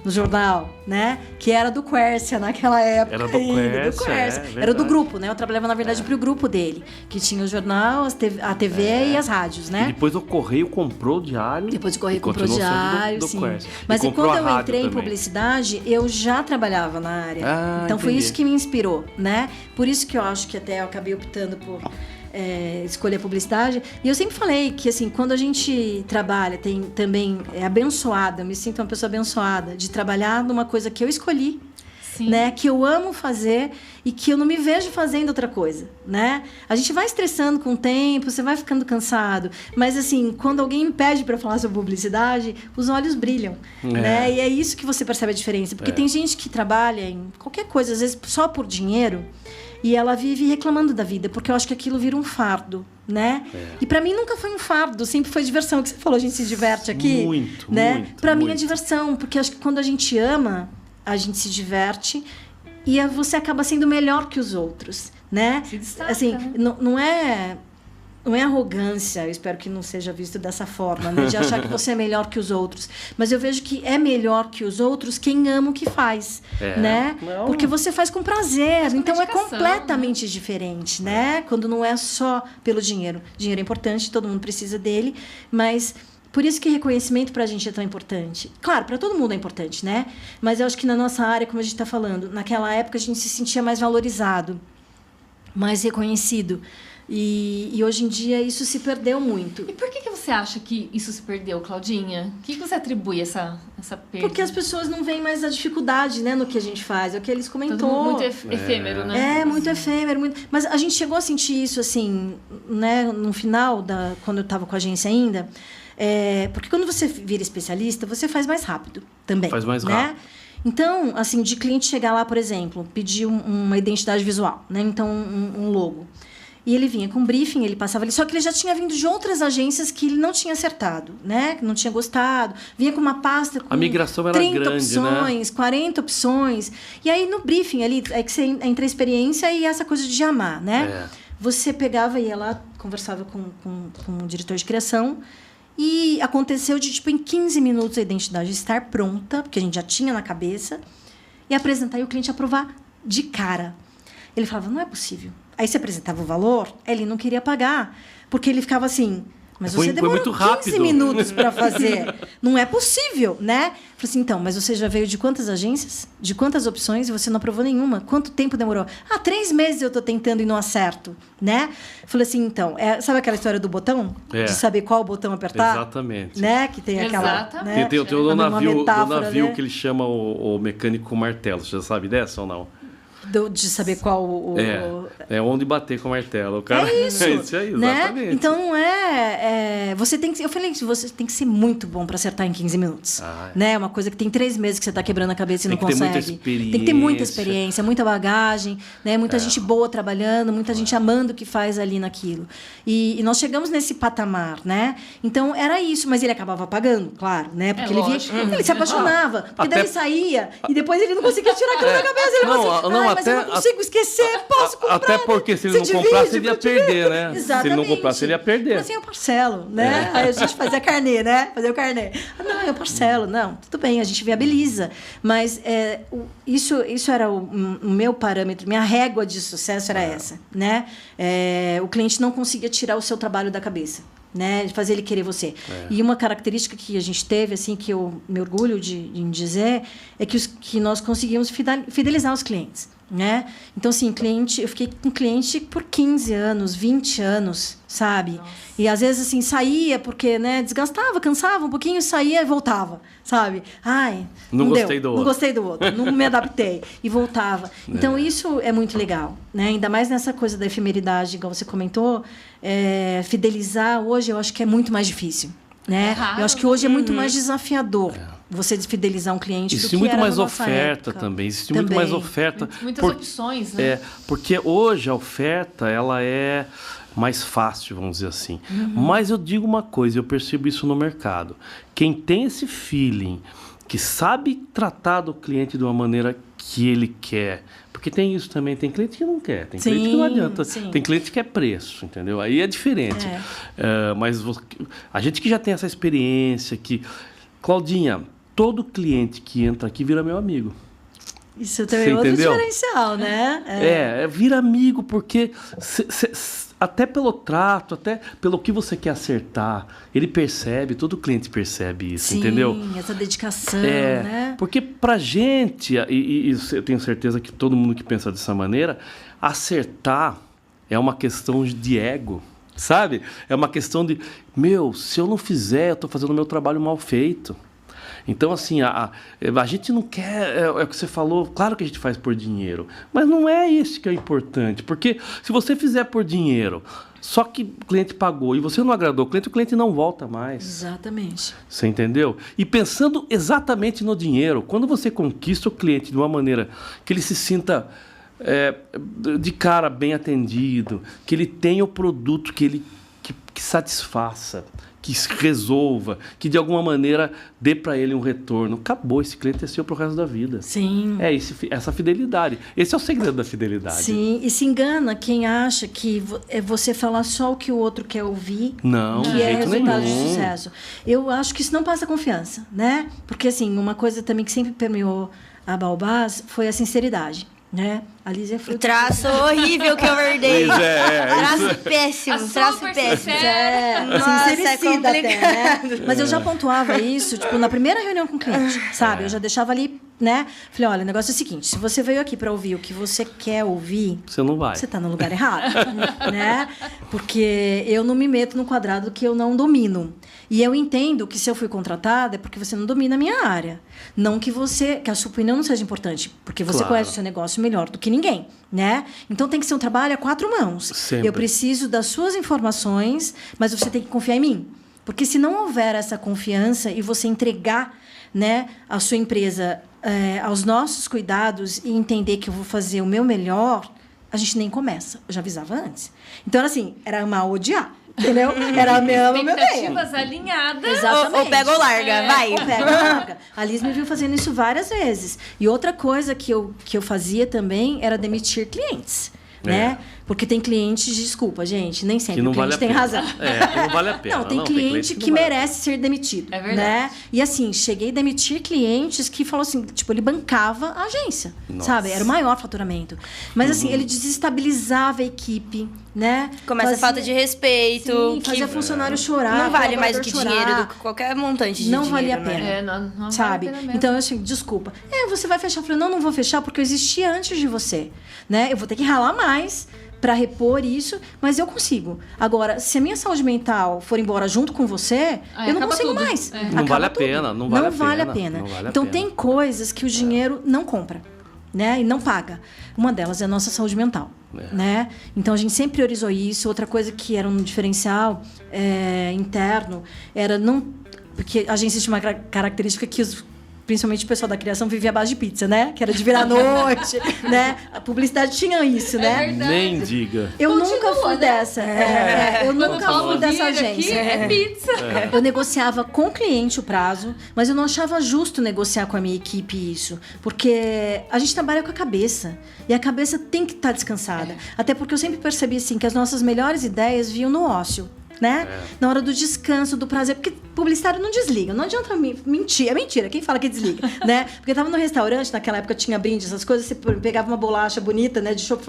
No jornal, né? Que era do Quércia naquela época.
Era do Quércia,
era do grupo, né? Eu trabalhava, na verdade, pro grupo dele. Que tinha o jornal, a TV e as rádios, né?
E depois o Correio comprou o Diário.
Depois o Correio comprou o Diário,
do
sim.
Quércia.
Mas
e
quando eu
rádio
entrei em
também.
publicidade, eu já trabalhava na área. Então foi isso que me inspirou, né? Por isso que eu acho que até eu acabei optando por escolher a publicidade. E eu sempre falei que, assim, quando a gente trabalha, é abençoada, eu me sinto uma pessoa abençoada de trabalhar numa coisa que eu escolhi, né? Que eu amo fazer e que eu não me vejo fazendo outra coisa, né? A gente vai estressando com o tempo, você vai ficando cansado, mas, assim, quando alguém me pede para falar sobre publicidade, os olhos brilham, né? E é isso que você percebe a diferença, porque tem gente que trabalha em qualquer coisa, às vezes só por dinheiro, e ela vive reclamando da vida, porque eu acho que aquilo vira um fardo, né? E pra mim nunca foi um fardo, sempre foi diversão. Que você falou, a gente se diverte aqui,
muito,
né?
muito.
Pra mim é diversão, porque acho que quando a gente ama, a gente se diverte e você acaba sendo melhor que os outros, né?
Se destaca,
assim,
né?
Não é arrogância, eu espero que não seja visto dessa forma, né? De achar que você é melhor que os outros. Mas eu vejo que é melhor que os outros quem ama o que faz, né?
Não.
Porque você faz com prazer.
com
Então é
dedicação,
completamente diferente, né? Quando não é só pelo dinheiro. Dinheiro é importante, todo mundo precisa dele, mas por isso que reconhecimento pra gente é tão importante. Claro, pra todo mundo é importante, né? Mas eu acho que na nossa área, como a gente tá falando, naquela época a gente se sentia mais valorizado, mais reconhecido. E hoje em dia isso se perdeu muito.
E por que você acha que isso se perdeu, Claudinha? O que você atribui essa perda?
Porque as pessoas não veem mais a dificuldade, né, no que a gente faz. É o que eles comentou.
Tudo muito efêmero, né?
É, muito efêmero. Mas a gente chegou a sentir isso, assim, né, no final, quando eu estava com a agência ainda. Porque quando você vira especialista, você faz mais rápido também.
Faz mais
né?
rápido.
Então, assim, de cliente chegar lá, por exemplo, pedir uma identidade visual, né? Então, um logo. E ele vinha com briefing, ele passava ali. Só que ele já tinha vindo de outras agências que ele não tinha acertado, né? Que não tinha gostado. Vinha com uma pasta com
a migração era
30
grande,
opções,
né?
40 opções. E aí, no briefing ali, é que você entra a experiência e essa coisa de amar, né? Você pegava e ia lá, conversava com o diretor de criação. E aconteceu de, tipo, em 15 minutos a identidade estar pronta, porque a gente já tinha na cabeça, e apresentar e o cliente aprovar de cara. Ele falava, não é possível. Aí você apresentava o valor, ele não queria pagar, porque ele ficava assim, mas você demorou
muito
15
rápido.
minutos para fazer. Não é possível, né? Falei assim, então, mas você já veio de quantas agências? De quantas opções? E você não aprovou nenhuma. Quanto tempo demorou? 3 meses eu tô tentando e não acerto, né? Falei assim, então, sabe aquela história do botão? De saber qual botão apertar?
Exatamente.
Né? Que tem aquela...
Exatamente.
Né?
Tem o navio
né?
que ele chama o mecânico com martelo. Você já sabe dessa ou não?
De saber qual
É onde bater com o martelo. O cara...
É isso.
É isso aí,
né?
exatamente.
Então não você tem que... Eu falei que você tem que ser muito bom para acertar em 15 minutos. Né? É uma coisa que tem 3 meses que você tá quebrando a cabeça e não consegue. Tem que ter muita experiência, muita bagagem, né? Muita gente boa trabalhando, muita gente amando o que faz ali naquilo. E nós chegamos nesse patamar, né? Então era isso, mas ele acabava pagando, claro, né? Porque ele se apaixonava. Porque daí ele saía e depois ele não conseguia tirar aquilo da cabeça. Ele falava assim, mas eu não consigo esquecer, posso comprar.
Até porque se ele não comprasse, ele ia perder, né?
Exatamente.
Se ele não comprasse, ele ia perder.
Mas assim, eu parcelo, né? Aí a gente fazia carnê, né? Fazia o carnê. Não, eu parcelo. Não, tudo bem, a gente viabiliza. Mas isso era o meu parâmetro, minha régua de sucesso era essa, né? O cliente não conseguia tirar o seu trabalho da cabeça, né? De fazer ele querer você. E uma característica que a gente teve, assim, que eu me orgulho em dizer, é que nós conseguimos fidelizar os clientes, né? Então, assim, eu fiquei com cliente por 15 anos, 20 anos, sabe? Nossa. E às vezes, assim, saía porque, né, desgastava, cansava um pouquinho, saía e voltava, sabe? Não
gostei do outro.
Não gostei do outro, não me adaptei. E voltava. Então, isso é muito legal, né? Ainda mais nessa coisa da efemeridade, igual você comentou, fidelizar hoje eu acho que é muito mais difícil. né?
raro.
Eu acho que hoje é muito mais desafiador você fidelizar um cliente do
Existe
que
muito
era
mais
na nossa
oferta
época.
também. Existe muito mais oferta.
Muitas opções, né?
Porque hoje a oferta, ela é mais fácil, vamos dizer assim. Mas eu digo uma coisa, eu percebo isso no mercado. Quem tem esse feeling, que sabe tratar do cliente de uma maneira que ele quer, porque tem isso também, tem cliente que não quer, tem cliente que não adianta, tem cliente que quer preço, entendeu? Aí é diferente. Mas a gente que já tem essa experiência, Claudinha, todo cliente que entra aqui vira meu amigo.
Isso também é outro diferencial, né?
Vira amigo, porque até pelo trato, até pelo que você quer acertar, ele percebe, todo cliente percebe isso, entendeu?
Sim, essa dedicação, né?
Porque pra gente, e eu tenho certeza que todo mundo que pensa dessa maneira, acertar é uma questão de ego, sabe? É uma questão de, se eu não fizer, eu tô fazendo o meu trabalho mal feito. Então, assim, a gente não quer... É o que você falou, claro que a gente faz por dinheiro, mas não é isso que é importante. Porque se você fizer por dinheiro, só que o cliente pagou e você não agradou o cliente não volta mais.
Exatamente.
Você entendeu? E pensando exatamente no dinheiro, quando você conquista o cliente de uma maneira que ele se sinta de cara bem atendido, que ele tenha o produto que satisfaça, que resolva, que de alguma maneira dê para ele um retorno. Acabou, esse cliente é seu pro resto da vida.
Sim.
Essa fidelidade. Esse é o segredo da fidelidade.
Sim, e se engana quem acha que é você falar só o que o outro quer ouvir,
não,
que é resultado
nenhum.
de sucesso. Eu acho que isso não passa confiança, né? Porque, assim, uma coisa também que sempre permeou a Baobás foi a sinceridade, né? A Liz é fruto...
O traço horrível que eu herdei.
Pois
Traço péssimo, traço péssimo. Nossa,
sincericida
é
até, né? Mas eu já pontuava isso, tipo, na primeira reunião com o cliente, sabe? Eu já deixava ali, né? Falei, olha, o negócio é o seguinte, se você veio aqui para ouvir o que você quer ouvir...
Você não vai.
Você tá no lugar errado, né? Porque eu não me meto no quadrado que eu não domino. E eu entendo que se eu fui contratada é porque você não domina a minha área. Não que a sua opinião não seja importante, porque você conhece o seu negócio melhor do que ninguém, né? Então tem que ser um trabalho a 4 mãos.
Sempre.
Eu preciso das suas informações, mas você tem que confiar em mim. Porque se não houver essa confiança e você entregar, né, a sua empresa aos nossos cuidados e entender que eu vou fazer o meu melhor, a gente nem começa. Eu já avisava antes. Então, assim, era amar ou odiar. Entendeu? Era a minha
expectativas alinhadas.
Exatamente.
Ou pega ou larga, vai.
Ou pega ou larga. A Liz me viu fazendo isso várias vezes. E outra coisa que eu fazia também era demitir clientes. Né? Porque tem clientes, desculpa, gente, nem sempre o cliente tem razão.
Que não vale a pena.
Não, tem cliente que merece ser demitido.
É verdade.
Né? E assim, cheguei a demitir clientes que falou assim, tipo, ele bancava a agência, sabe? Era o maior faturamento. Mas assim, ele desestabilizava a equipe, né?
Começa a falta de respeito.
Sim, fazia funcionário chorar.
Não vale mais do que
chorar.
dinheiro, do que qualquer montante de
não
dinheiro.
Valia a pena.
Não
sabe?
vale a pena mesmo.
Então, eu assim, desculpa. Você vai fechar? Eu falei, não vou fechar porque eu existia antes de você. Né? Eu vou ter que ralar mais para repor isso, mas eu consigo. Agora, se a minha saúde mental for embora junto com você, eu não consigo
tudo.
mais.
Não vale a pena, não vale a pena.
Então, tem coisas que o dinheiro não compra, né? E não paga. Uma delas é a nossa saúde mental, né? Então, a gente sempre priorizou isso. Outra coisa que era um diferencial interno era não... Porque a agência tinha uma característica que principalmente o pessoal da criação vivia à base de pizza, né? Que era de virar à noite, né? A publicidade tinha isso, né?
Nem diga.
Eu nunca fui dessa. Eu nunca fui dessa agência.
É pizza.
Eu negociava com o cliente o prazo, mas eu não achava justo negociar com a minha equipe isso. Porque a gente trabalha com a cabeça. E a cabeça tem que estar descansada. Até porque eu sempre percebi assim, que as nossas melhores ideias vinham no ócio. Né? Na hora do descanso, do prazer, porque publicitário não desliga, não adianta mentir, é mentira, quem fala que desliga, né? Porque eu tava no restaurante, naquela época tinha brinde, essas coisas, você pegava uma bolacha bonita, né, de chopp,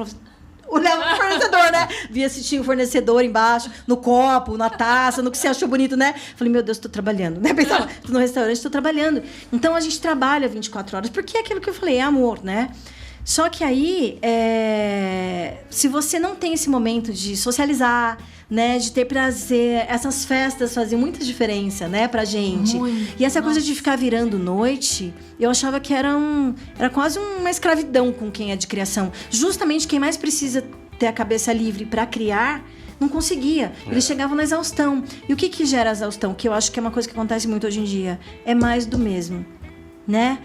olhava pro fornecedor, né? Via se tinha o fornecedor embaixo, no copo, na taça, no que você achou bonito, né? Falei, meu Deus, tô trabalhando, né? Pensava, tô no restaurante, tô trabalhando. Então a gente trabalha 24 horas, porque é aquilo que eu falei, é amor, né? Só que aí, se você não tem esse momento de socializar, né, de ter prazer, essas festas fazem muita diferença, né, pra gente. E essa coisa de ficar virando noite, eu achava que era quase uma escravidão com quem é de criação. Justamente quem mais precisa ter a cabeça livre para criar, não conseguia. Eles chegavam na exaustão. E o que gera a exaustão? Que eu acho que é uma coisa que acontece muito hoje em dia. É mais do mesmo, né?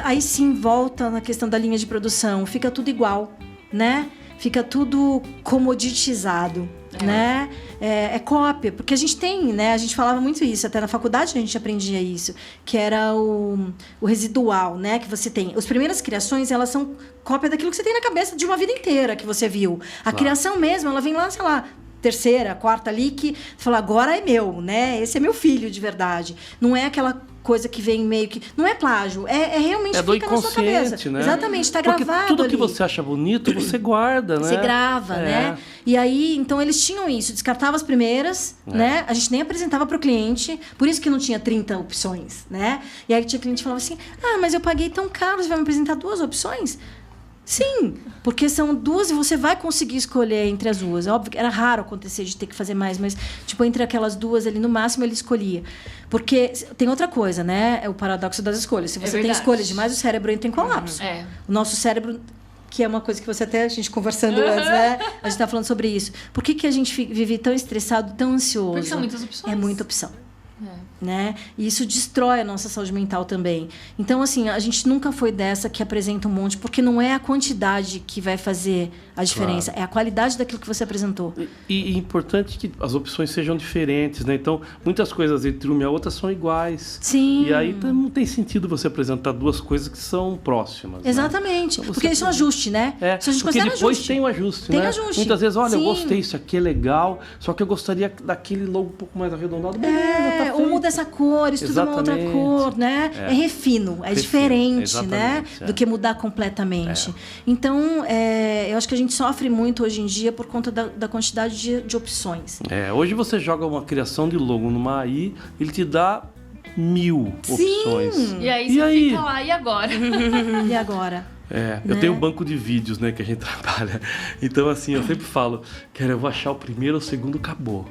Aí sim volta na questão da linha de produção. Fica tudo igual, né? Fica tudo comoditizado, né? É cópia, porque a gente tem, né? A gente falava muito isso, até na faculdade a gente aprendia isso, que era o residual, né? Que você tem. As primeiras criações, elas são cópia daquilo que você tem na cabeça de uma vida inteira que você viu. A criação mesmo, ela vem lá, sei lá, terceira, quarta ali, que você fala, agora é meu, né? Esse é meu filho de verdade. Não é aquela coisa que vem meio que... Não é plágio, é realmente fica na sua cabeça.
Né?
Exatamente, tá gravado ali.
Porque tudo que você acha bonito, você guarda, né?
Você grava, né? E aí, então, eles tinham isso. Descartava as primeiras, né? A gente nem apresentava pro cliente. Por isso que não tinha 30 opções, né? E aí tinha cliente que falava assim, mas eu paguei tão caro, você vai me apresentar 2 opções? Sim, porque são 2 e você vai conseguir escolher entre as 2. Óbvio que era raro acontecer de ter que fazer mais, mas tipo, entre aquelas 2 ali, no máximo ele escolhia. Porque tem outra coisa, né? É o paradoxo das escolhas. Se você tem escolha demais, o cérebro entra em colapso. O nosso cérebro, que é uma coisa que você a gente conversando antes, né? A gente tá falando sobre isso. Por que a gente vive tão estressado, tão ansioso?
Porque são muitas opções.
É muita opção. Né? E isso destrói a nossa saúde mental também. Então, assim, a gente nunca foi dessa que apresenta um monte, porque não é a quantidade que vai fazer a diferença, é a qualidade daquilo que você apresentou.
E é importante que as opções sejam diferentes, né? Então, muitas coisas entre uma e a outra são iguais.
Sim.
E aí não tem sentido você apresentar 2 coisas que são próximas.
Exatamente.
Né?
Porque isso é um ajuste, né?
Isso a gente porque depois ajuste. Tem o ajuste,
tem
né?
Ajuste.
Muitas vezes, olha,
Sim.
eu gostei, isso aqui é legal, só que eu gostaria daquele logo um pouco mais arredondado. Beleza, tá
ou muda essa cor, estuda uma outra cor, né? É refino, é diferente, né? Do que mudar completamente. Então, eu acho que a gente sofre muito hoje em dia por conta da quantidade de opções.
Hoje você joga uma criação de logo numa AI, ele te dá 1000 opções.
E aí você fica lá, e agora?
E agora?
Eu tenho um banco de vídeos, né, que a gente trabalha. Então, assim, eu sempre falo, eu vou achar o primeiro, o segundo, acabou.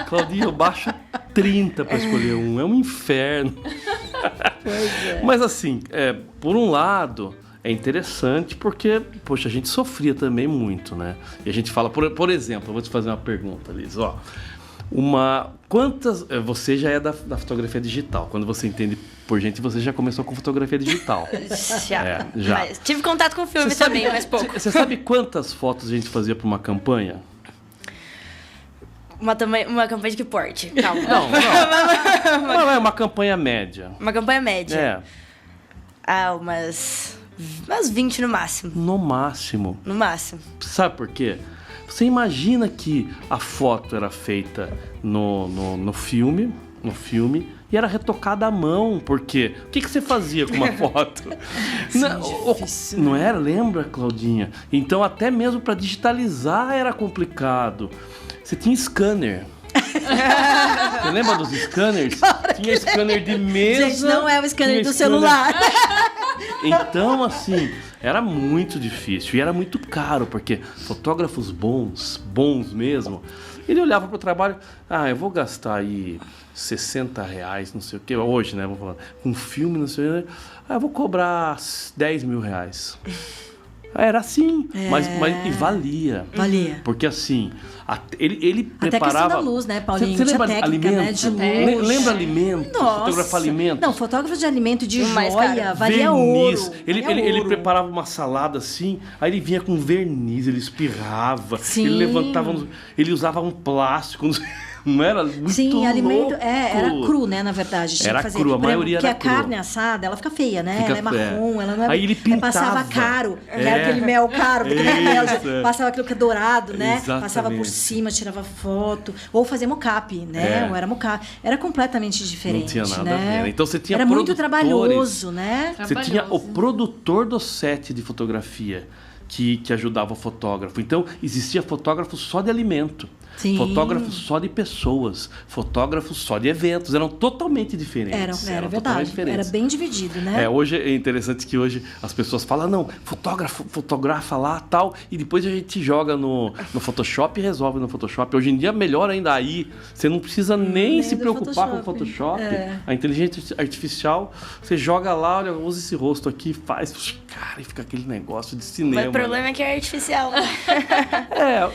Claudinha, eu baixo 30 para escolher um. É um inferno.
Pois é.
Mas, assim, por um lado, é interessante porque, poxa, a gente sofria também muito, né? E a gente fala, por exemplo, eu vou te fazer uma pergunta, Liz, ó. Você já é da fotografia digital. Quando você entende por gente, você já começou com fotografia digital.
Já.
Já.
Mas tive contato com o filme também, mas pouco.
Você sabe quantas fotos a gente fazia para uma campanha?
Uma campanha de que porte? Calma.
Não, é uma campanha média.
Uma campanha média? Umas 20 no máximo.
No máximo.
No máximo.
Sabe por quê? Você imagina que a foto era feita no filme e era retocada à mão, porque o que você fazia com uma foto? Não era? Lembra, Claudinha? Então até mesmo para digitalizar era complicado. Você tinha scanner. Você lembra dos scanners? Tinha scanner de mesa.
Gente, não é o scanner do celular.
Então, assim, era muito difícil e era muito caro, porque fotógrafos bons mesmo, ele olhava pro trabalho, eu vou gastar aí R$60, não sei o que, hoje, né, vou falar, com filme, não sei o que, eu vou cobrar R$10 mil. Era assim, mas e valia.
Valia.
Porque assim, ele preparava...
Até a questão da luz, né, Paulinho?
Você lembra
técnica,
alimento?
né, de luz.
Lembra alimento?
Nossa.
Fotografar alimento?
Não, fotógrafo de alimento de
mais
joia,
caro.
valia
verniz.
ouro.
Ele preparava uma salada assim, aí ele vinha com verniz, ele espirrava,
Sim.
ele levantava, ele usava um plástico, não era muito
Sim, alimento
louco.
Era cru, né, na verdade. Tinha
Era
que fazer.
cru, a maioria
porque
era
a
cru.
carne assada, ela fica feia, né?
Fica
ela é marrom, ela não é...
Aí ele pintava.
Passava caro, né? Aquele mel caro, porque não é mel, passava aquilo que é dourado, né?
Exatamente.
Passava por cima, tirava foto. Ou fazia mocap, né? Ou era mocap. Era completamente diferente,
Não tinha nada
né?
a ver. Então você tinha
Era muito
produtores.
trabalhoso, né?
Você tinha o produtor do set de fotografia que ajudava o fotógrafo. Então, existia fotógrafo só de alimento.
Sim.
Fotógrafos só de pessoas, fotógrafos só de eventos, eram totalmente diferentes.
Era verdade, era bem dividido, né?
Hoje é interessante que hoje as pessoas falam, não, fotografa lá, tal, e depois a gente joga no Photoshop e resolve no Photoshop. Hoje em dia, melhor ainda aí, você não precisa nem se preocupar com o Photoshop. A inteligência artificial, você joga lá, olha, usa esse rosto aqui, faz, cara, e fica aquele negócio de cinema.
Vai problema é que é artificial.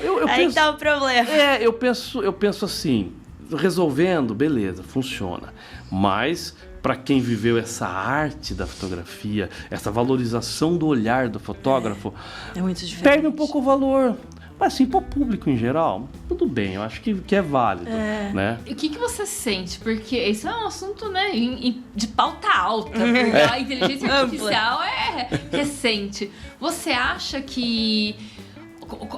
Eu
Aí
penso,
tá o problema.
eu penso assim, resolvendo, beleza, funciona. Mas para quem viveu essa arte da fotografia, essa valorização do olhar do fotógrafo,
É muito diferente.
perde um pouco o valor. Mas assim, para o público em geral, tudo bem, eu acho que é válido, né?
E o que você sente? Porque esse é um assunto, né, de pauta alta, porque a inteligência artificial é recente. Você acha que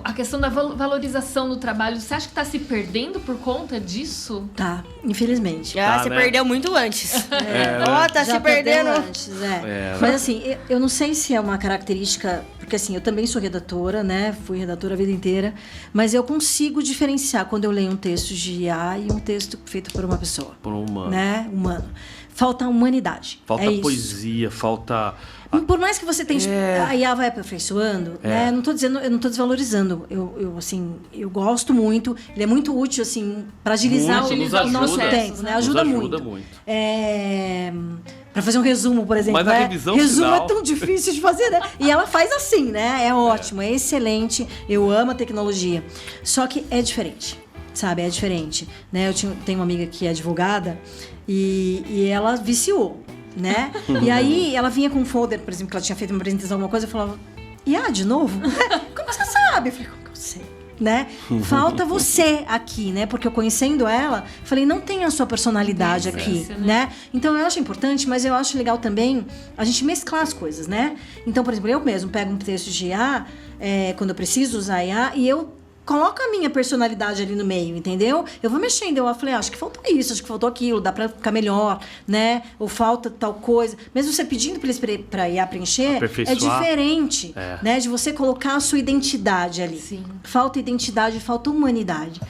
a questão da valorização do trabalho, você acha que está se perdendo por conta disso?
Tá, infelizmente.
Você
né?
perdeu muito antes.
né?
Tá
Já
se perdendo.
perdeu antes, Mas assim, eu não sei se é uma característica, porque assim, eu também sou redatora, né? Fui redatora a vida inteira, mas eu consigo diferenciar quando eu leio um texto de IA e um texto feito por uma pessoa.
Por um humano.
Né? Humano. Falta humanidade.
Falta
é isso.
poesia, falta...
Por mais que você tenha... A IA vai aperfeiçoando, né? Eu não tô desvalorizando. Eu gosto muito. Ele é muito útil, assim, para agilizar o nosso tempo, né? Ajuda muito. Para fazer um resumo, por exemplo.
Mas a revisão
resumo
final...
é tão difícil de fazer, né? E ela faz assim, né? É ótimo, é excelente. Eu amo a tecnologia. Só que é diferente, sabe? É diferente. Né? Tenho uma amiga que é advogada e ela viciou. Né? E aí ela vinha com um folder, por exemplo, que ela tinha feito uma apresentação, alguma coisa, eu falava, de novo? Como você sabe? Eu falei, como que eu sei? Né? Falta você aqui, né? Porque eu conhecendo ela, falei, não tem a sua personalidade aqui, né? Então eu acho importante, mas eu acho legal também a gente mesclar as coisas, né? Então, por exemplo, eu mesmo pego um texto de IA, quando eu preciso usar IA, e eu coloca a minha personalidade ali no meio, entendeu? Eu vou mexendo, eu falei, acho que faltou isso, acho que faltou aquilo, dá pra ficar melhor, né? Ou falta tal coisa. Mesmo você pedindo pra IA preencher, é diferente, né? De você colocar a sua identidade ali.
Sim.
Falta identidade, falta humanidade.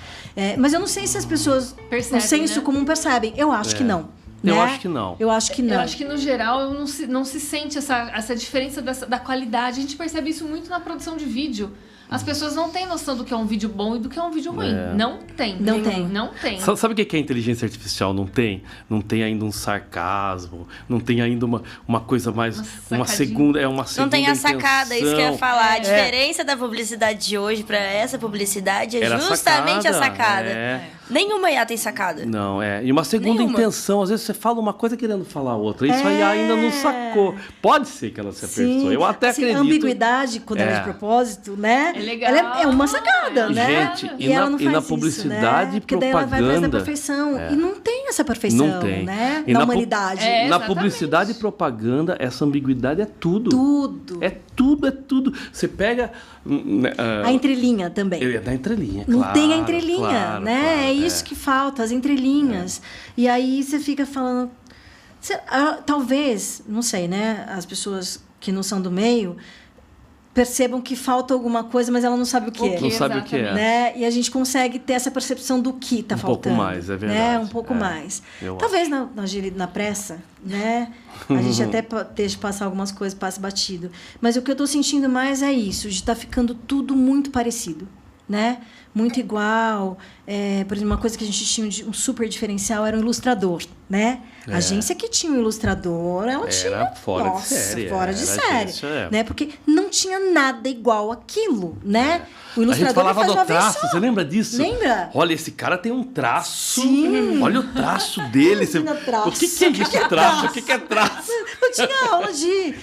Mas eu não sei se as pessoas,
percebem,
no senso comum, percebem. Eu acho que não. Né?
Eu acho que não.
Eu acho que não.
Eu acho que, no geral, não se sente essa diferença da qualidade. A gente percebe isso muito na produção de vídeo. As pessoas não têm noção do que é um vídeo bom e do que é um vídeo ruim. Não tem.
Não tem.
Não tem.
Sabe o que a inteligência artificial não tem? Não tem ainda um sarcasmo, não tem ainda uma coisa mais... Uma segunda
Não tem a
intenção.
sacada, isso que eu ia falar. A diferença da publicidade de hoje pra essa publicidade é justamente a sacada. Nenhuma IA tem sacada.
Não, E uma segunda intenção, às vezes você fala uma coisa querendo falar outra. Isso a IA ainda não sacou. Pode ser que ela se aperfeiçoe. Eu até acredito.
A ambiguidade, quando ela é de propósito, né?
É legal.
Ela é uma sacada, né?
Gente,
e ela não faz
na
isso,
publicidade
né?
e
Porque daí ela vai atrás da
propaganda...
perfeição. E não tem essa perfeição,
Não tem.
né?
E
na
na
humanidade.
na
exatamente.
publicidade e propaganda, essa ambiguidade é tudo.
Tudo.
É tudo. Você pega...
A entrelinha também.
É da entrelinha,
Não
claro,
tem a entrelinha,
claro,
né?
claro,
é isso que falta, as entrelinhas. E aí você fica falando... Talvez, não sei, né? As pessoas que não são do meio percebam que falta alguma coisa, mas ela não sabe o que é.
Não sabe o que é.
Né? E a gente consegue ter essa percepção do que está faltando.
Um pouco mais, é verdade.
Né? Um pouco mais. Talvez na pressa, né? A gente até deixa passar algumas coisas, passe batido. Mas o que eu estou sentindo mais é isso, de estar ficando tudo muito parecido, né? Muito igual. Por exemplo, uma coisa que a gente tinha um super diferencial era o ilustrador, né? A agência que tinha um ilustrador, ela tinha...
Fora de série.
Fora de série. Né? Porque não tinha nada igual aquilo, né? O ilustrador
a gente falava do traço,
versão.
você lembra disso?
Lembra?
Olha, esse cara tem um traço.
Sim.
Olha o traço dele. Você...
Traço.
O que é isso, traço? O que é traço?
Eu tinha aula de...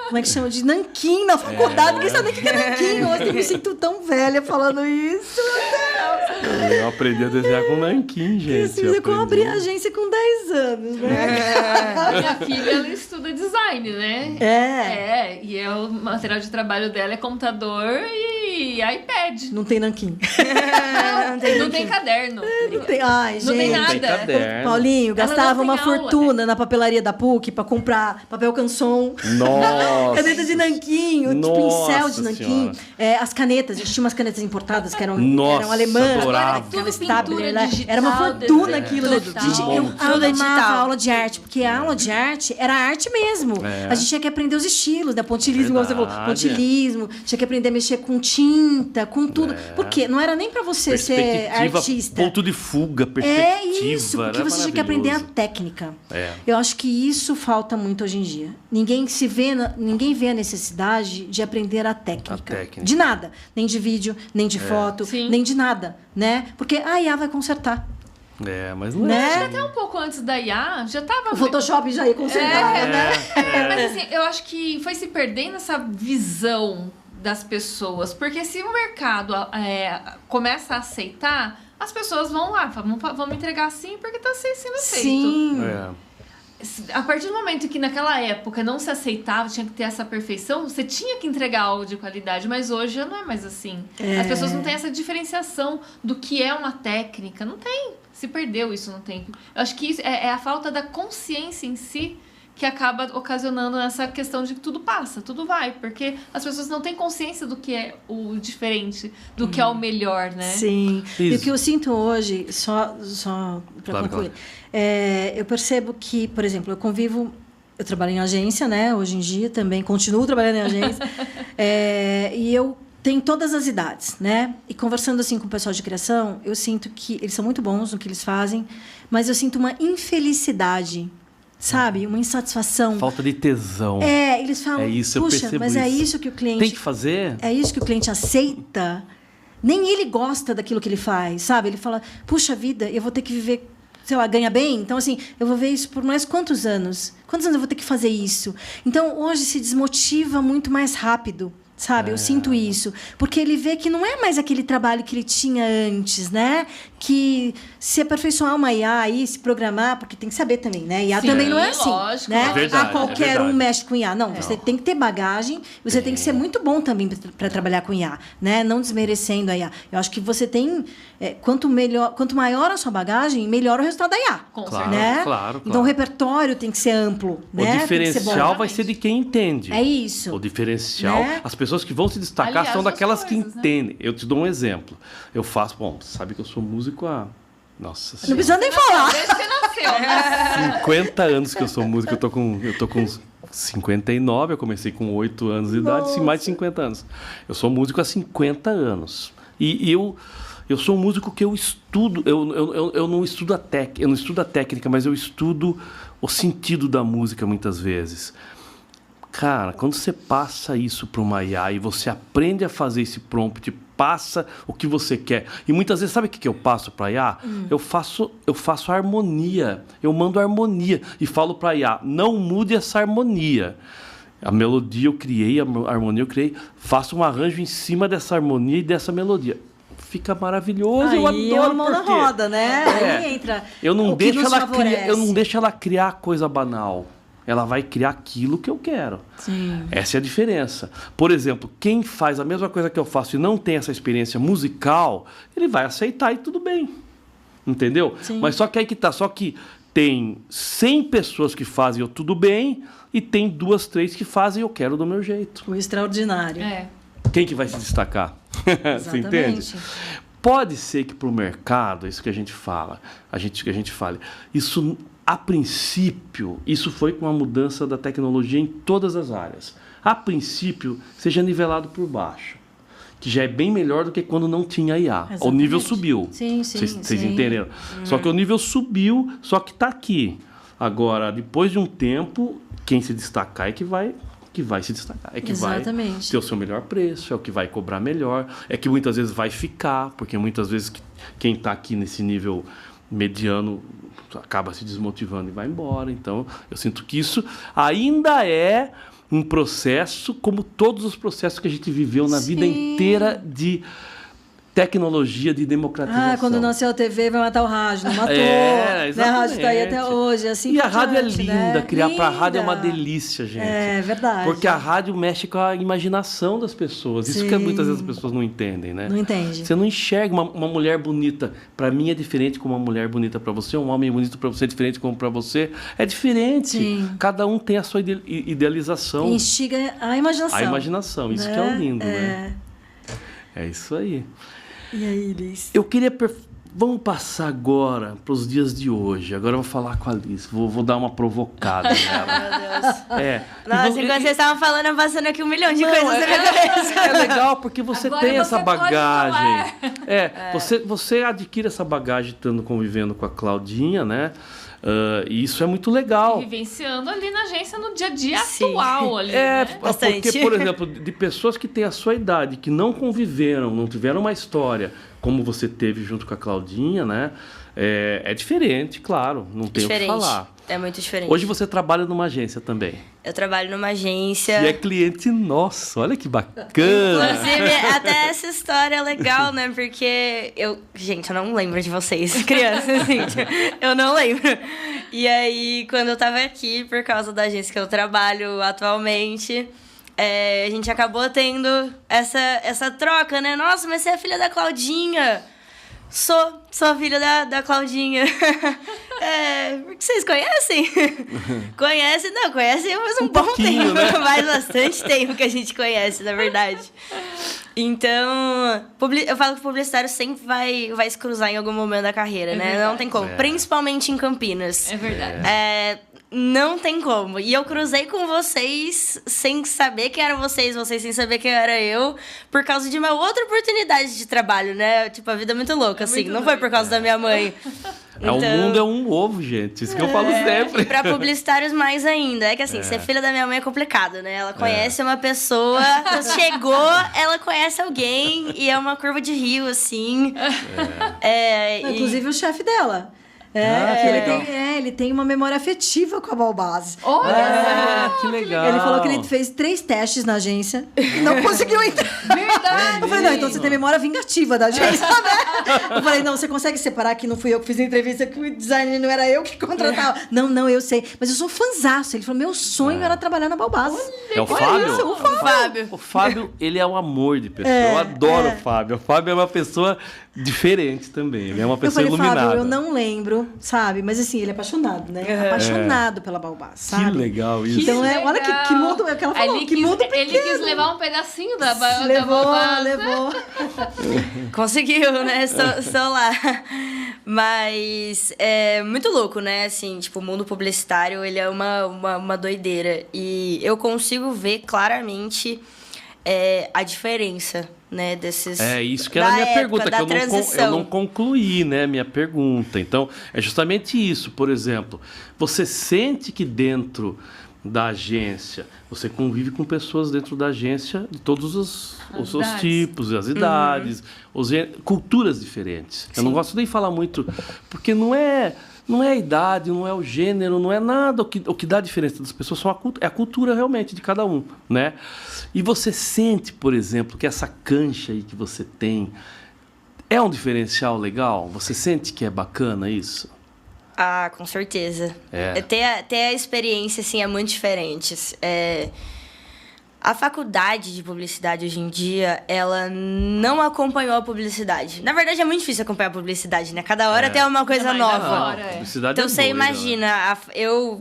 como é que chama? De nanquim na faculdade. Ninguém sabia o que era nanquim. Hoje eu me sinto tão velha falando isso. Meu Deus.
Eu aprendi a desenhar com nanquim, gente.
Eu abri a agência com 10 anos, né?
Minha filha, ela estuda design, né? E o material de trabalho dela é computador e iPad.
Não tem nanquim.
Não tem caderno.
Não tem, ai, gente.
Não tem nada.
Tem caderno.
Paulinho, gastava uma
aula.
fortuna na papelaria da PUC pra comprar papel canson.
Nossa.
Caneta de nanquim, tipo pincel de nanquim.
Senhora.
As canetas, a gente tinha umas canetas importadas que eram alemãs.
Adorava.
Aquela Stabler, né?
digital,
era uma fortuna aquilo, né?
digital.
Gente, eu
Tudo é digital.
amava a aula de arte, porque a aula de arte era arte mesmo. A gente tinha que aprender os estilos, né? Pontilismo, igual você falou.
Verdade.
Pontilismo, tinha que aprender a mexer com tinta. tinta, com tudo. Porque não era nem para você ser artista.
Ponto de fuga, perspectiva.
É isso, porque você tinha que aprender a técnica. Eu acho que isso falta muito hoje em dia. Ninguém vê a necessidade de aprender a técnica. De nada. Nem de vídeo, nem de foto, nem de nada, né? Porque a IA vai consertar.
Mas não
é. Assim. Até um pouco antes da IA, já tava...
O Photoshop já ia consertar, né?
Mas assim, eu acho que foi se perdendo essa visão das pessoas. Porque se o mercado começa a aceitar, as pessoas vão lá, vamos entregar assim porque tá sendo aceito.
Sim.
A partir do momento que naquela época não se aceitava, tinha que ter essa perfeição, você tinha que entregar algo de qualidade, mas hoje já não é mais assim. As pessoas não têm essa diferenciação do que é uma técnica, não tem. Se perdeu isso, não tem. Eu acho que isso é a falta da consciência em si que acaba ocasionando essa questão de que tudo passa, tudo vai, porque as pessoas não têm consciência do que é o diferente, do que é o melhor, né?
Sim. Isso. E o que eu sinto hoje, só para concluir, eu percebo que, por exemplo, eu trabalho em agência, né? Hoje em dia também continuo trabalhando em agência, e eu tenho todas as idades, né? E conversando assim com o pessoal de criação, eu sinto que eles são muito bons no que eles fazem, mas eu sinto uma infelicidade, sabe? Uma insatisfação.
Falta de tesão.
Eles falam,
eu percebo
mas é isso que o cliente...
Tem que fazer?
É isso que o cliente aceita? Nem ele gosta daquilo que ele faz, sabe? Ele fala, puxa vida, eu vou ter que viver, sei lá, ganha bem? Então, assim, eu vou ver isso por mais quantos anos? Quantos anos eu vou ter que fazer isso? Então, hoje se desmotiva muito mais rápido. Sabe? Eu sinto isso. Porque ele vê que não é mais aquele trabalho que ele tinha antes, né? Que se aperfeiçoar uma IA aí, se programar, porque tem que saber também, né? IA também não é assim.
Lógico,
né?
É verdade,
qualquer um mexe com IA. Não, você tem que ter bagagem, você tem que ser muito bom também para trabalhar com IA, né? Não desmerecendo a IA. Eu acho que você tem... quanto maior a sua bagagem, melhor o resultado da IA.
Com certeza.
Né?
Claro.
Então o repertório tem que ser amplo.
O diferencial vai ser de quem entende.
É isso.
O diferencial,
né?
as pessoas que vão se destacar,
aliás,
são daquelas que entendem.
Né?
Eu te dou um exemplo. Eu faço... Bom, você sabe que eu sou músico há... Nossa
Não precisa nem falar.
Desde que você nasceu, né?
50 anos que eu sou músico. Eu tô com 59, eu comecei com 8 anos de idade, mais de 50 anos. Eu sou músico há 50 anos. E eu sou um músico que eu estudo, eu não estudo a técnica, mas eu estudo o sentido da música muitas vezes. Cara, quando você passa isso para uma IA e você aprende a fazer esse prompt, passa o que você quer. E muitas vezes, sabe o que eu passo para a IA? Eu faço harmonia. Eu mando harmonia e falo para a IA, não mude essa harmonia. A melodia eu criei, a harmonia eu criei, faço um arranjo em cima dessa harmonia e dessa melodia. Fica maravilhoso, eu adoro.
Mão na roda, né? Aí entra.
Eu não deixo ela criar coisa banal. Ela vai criar aquilo que eu quero.
Sim.
Essa é a diferença. Por exemplo, quem faz a mesma coisa que eu faço e não tem essa experiência musical, ele vai aceitar e tudo bem. Entendeu?
Sim.
Mas só que aí que tá. Só que tem 100 pessoas que fazem eu tudo bem e tem 2, 3 que fazem eu quero do meu jeito.
O extraordinário.
Quem que vai se destacar? Você entende? Pode ser que para o mercado, isso que a gente fala, que a gente fale, isso... A princípio, isso foi com a mudança da tecnologia em todas as áreas. A princípio, seja nivelado por baixo, que já é bem melhor do que quando não tinha IA. Exatamente. O nível subiu.
Sim.
Vocês entenderam? Só que o nível subiu, só que está aqui. Agora, depois de um tempo, quem se destacar é que vai se destacar. É que
Exatamente.
vai ter o seu melhor preço, é o que vai cobrar melhor, é que muitas vezes vai ficar, porque muitas vezes quem está aqui nesse nível mediano acaba se desmotivando e vai embora. Então, eu sinto que isso ainda é um processo, como todos os processos que a gente viveu na vida inteira de tecnologia, de democratização.
Quando nasceu a TV, vai matar o rádio. Não matou.
Exatamente.
Né? A rádio está aí até hoje. Assim
e a rádio é linda.
Né?
Criar para a rádio é uma delícia, gente.
É verdade.
Porque a rádio mexe com a imaginação das pessoas. Isso que muitas vezes as pessoas não entendem, né?
Não entende.
Você não enxerga uma mulher bonita. Para mim é diferente como uma mulher bonita para você. Um homem bonito para você é diferente como para você. É diferente.
Sim.
Cada um tem a sua idealização.
Instiga a imaginação.
A imaginação. Isso
né?
que é o lindo, né? É isso aí.
E aí, Liz?
Eu queria Vamos passar agora para os dias de hoje. Agora eu vou falar com a Alice. Vou dar uma provocada nela.
Meu Deus.
Nossa,
enquanto vocês estavam falando, eu passando aqui 1 milhão de coisas na minha cabeça.
É legal porque você
Agora
tem
você
essa
pode
bagagem. Você adquire essa bagagem estando convivendo com a Claudinha, né? E isso é muito legal.
Vivenciando ali na agência no dia a dia
Sim.
atual ali, né?
Bastante.
Porque, por exemplo, de pessoas que têm a sua idade, que não conviveram, não tiveram uma história como você teve junto com a Claudinha, né? É diferente, claro, não tem o que falar.
É muito diferente.
Hoje você trabalha numa agência também.
Eu trabalho numa agência.
E é cliente nosso, olha que bacana.
Inclusive, até essa história é legal, né? Porque gente, eu não lembro de vocês, crianças, gente. Eu não lembro. E aí, quando eu tava aqui, por causa da agência que eu trabalho atualmente, a gente acabou tendo essa troca, né? Nossa, mas você é filha da Claudinha. Sou filha da Claudinha. Porque vocês conhecem? Conhecem? Não, conhecem faz um bom tempo.
né?
Faz bastante tempo que a gente conhece, na verdade. Então, eu falo que o publicitário sempre vai se cruzar em algum momento da carreira, né?
Verdade.
Não tem como. Principalmente em Campinas.
É verdade.
Não tem como. E eu cruzei com vocês sem saber quem eram vocês sem saber quem era eu, por causa de uma outra oportunidade de trabalho, né? Tipo, a vida é muito louca, assim.
muito
Não foi por causa da minha mãe.
O mundo é um ovo, gente. Isso que eu falo sempre.
E pra publicitários mais ainda. É que assim, ser filha da minha mãe é complicado, né? Ela conhece uma pessoa, chegou, ela conhece alguém e é uma curva de rio, assim.
Inclusive o chefe dela. Ele tem uma memória afetiva com a Balbás.
Olha
que legal.
Ele falou que ele fez 3 testes na agência e não conseguiu entrar.
Verdade.
Eu falei, não, então você tem memória vingativa da agência, né? Eu falei, não, você consegue separar que não fui eu que fiz a entrevista, que o designer não era eu que contratava. Não, eu sei. Mas eu sou fãzaço. Ele falou, meu sonho era trabalhar na Balbás.
É o Fábio?
Isso, o Fábio.
O Fábio, ele é um amor de pessoa. Eu adoro o Fábio. O Fábio é uma pessoa diferente também. Ele é uma pessoa iluminada.
Fábio, eu não lembro, sabe? Mas assim, ele é apaixonado, né? Apaixonado pela Balbás, sabe?
Que legal isso.
Então, olha que mundo, é o que ela falou, que mundo pequeno.
Ele quis levar um pedacinho da
Levou.
Conseguiu, né? Estou lá. Mas é muito louco, né? Assim, tipo, o mundo publicitário, ele é uma doideira. E eu consigo ver claramente a diferença, né? Desses...
Isso que era a minha pergunta, que eu não concluí, né? Minha pergunta. Então, é justamente isso. Por exemplo, você sente que dentro da agência, você convive com pessoas dentro da agência de todos os tipos, as idades, culturas diferentes. Sim. Eu não gosto nem de falar muito, porque não é a idade, não é o gênero, não é nada. O que dá a diferença das pessoas é a cultura realmente de cada um, né? E você sente, por exemplo, que essa cancha aí que você tem é um diferencial legal? Você sente que é bacana isso?
Ah, com certeza. Ter a experiência, assim, é muito diferente. A faculdade de publicidade, hoje em dia, ela não acompanhou a publicidade. Na verdade, é muito difícil acompanhar a publicidade, né? Cada hora tem uma coisa nova. Então, você imagina,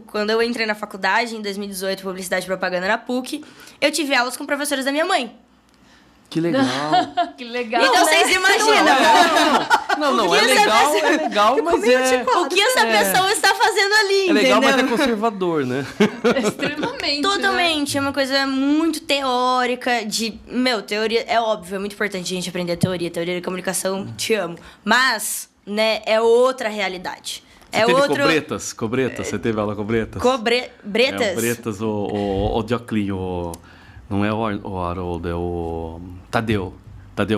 quando eu entrei na faculdade, em 2018, Publicidade e Propaganda na PUC, eu tive aulas com professores da minha mãe.
Que legal.
Que legal.
Então, vocês imaginam.
Não, é legal, mas
o que essa pessoa está fazendo ali,
é legal,
entendeu?
mas é conservador, né?
Extremamente.
Totalmente.
Né?
É uma coisa muito teórica teoria é óbvio, é muito importante a gente aprender teoria de comunicação, te amo. Mas, né, é outra realidade.
Você teve Cobretas? Você teve aula com Bretas?
Bretas?
Bretas, o Dioclinho, não é o Haroldo, é o Tadeu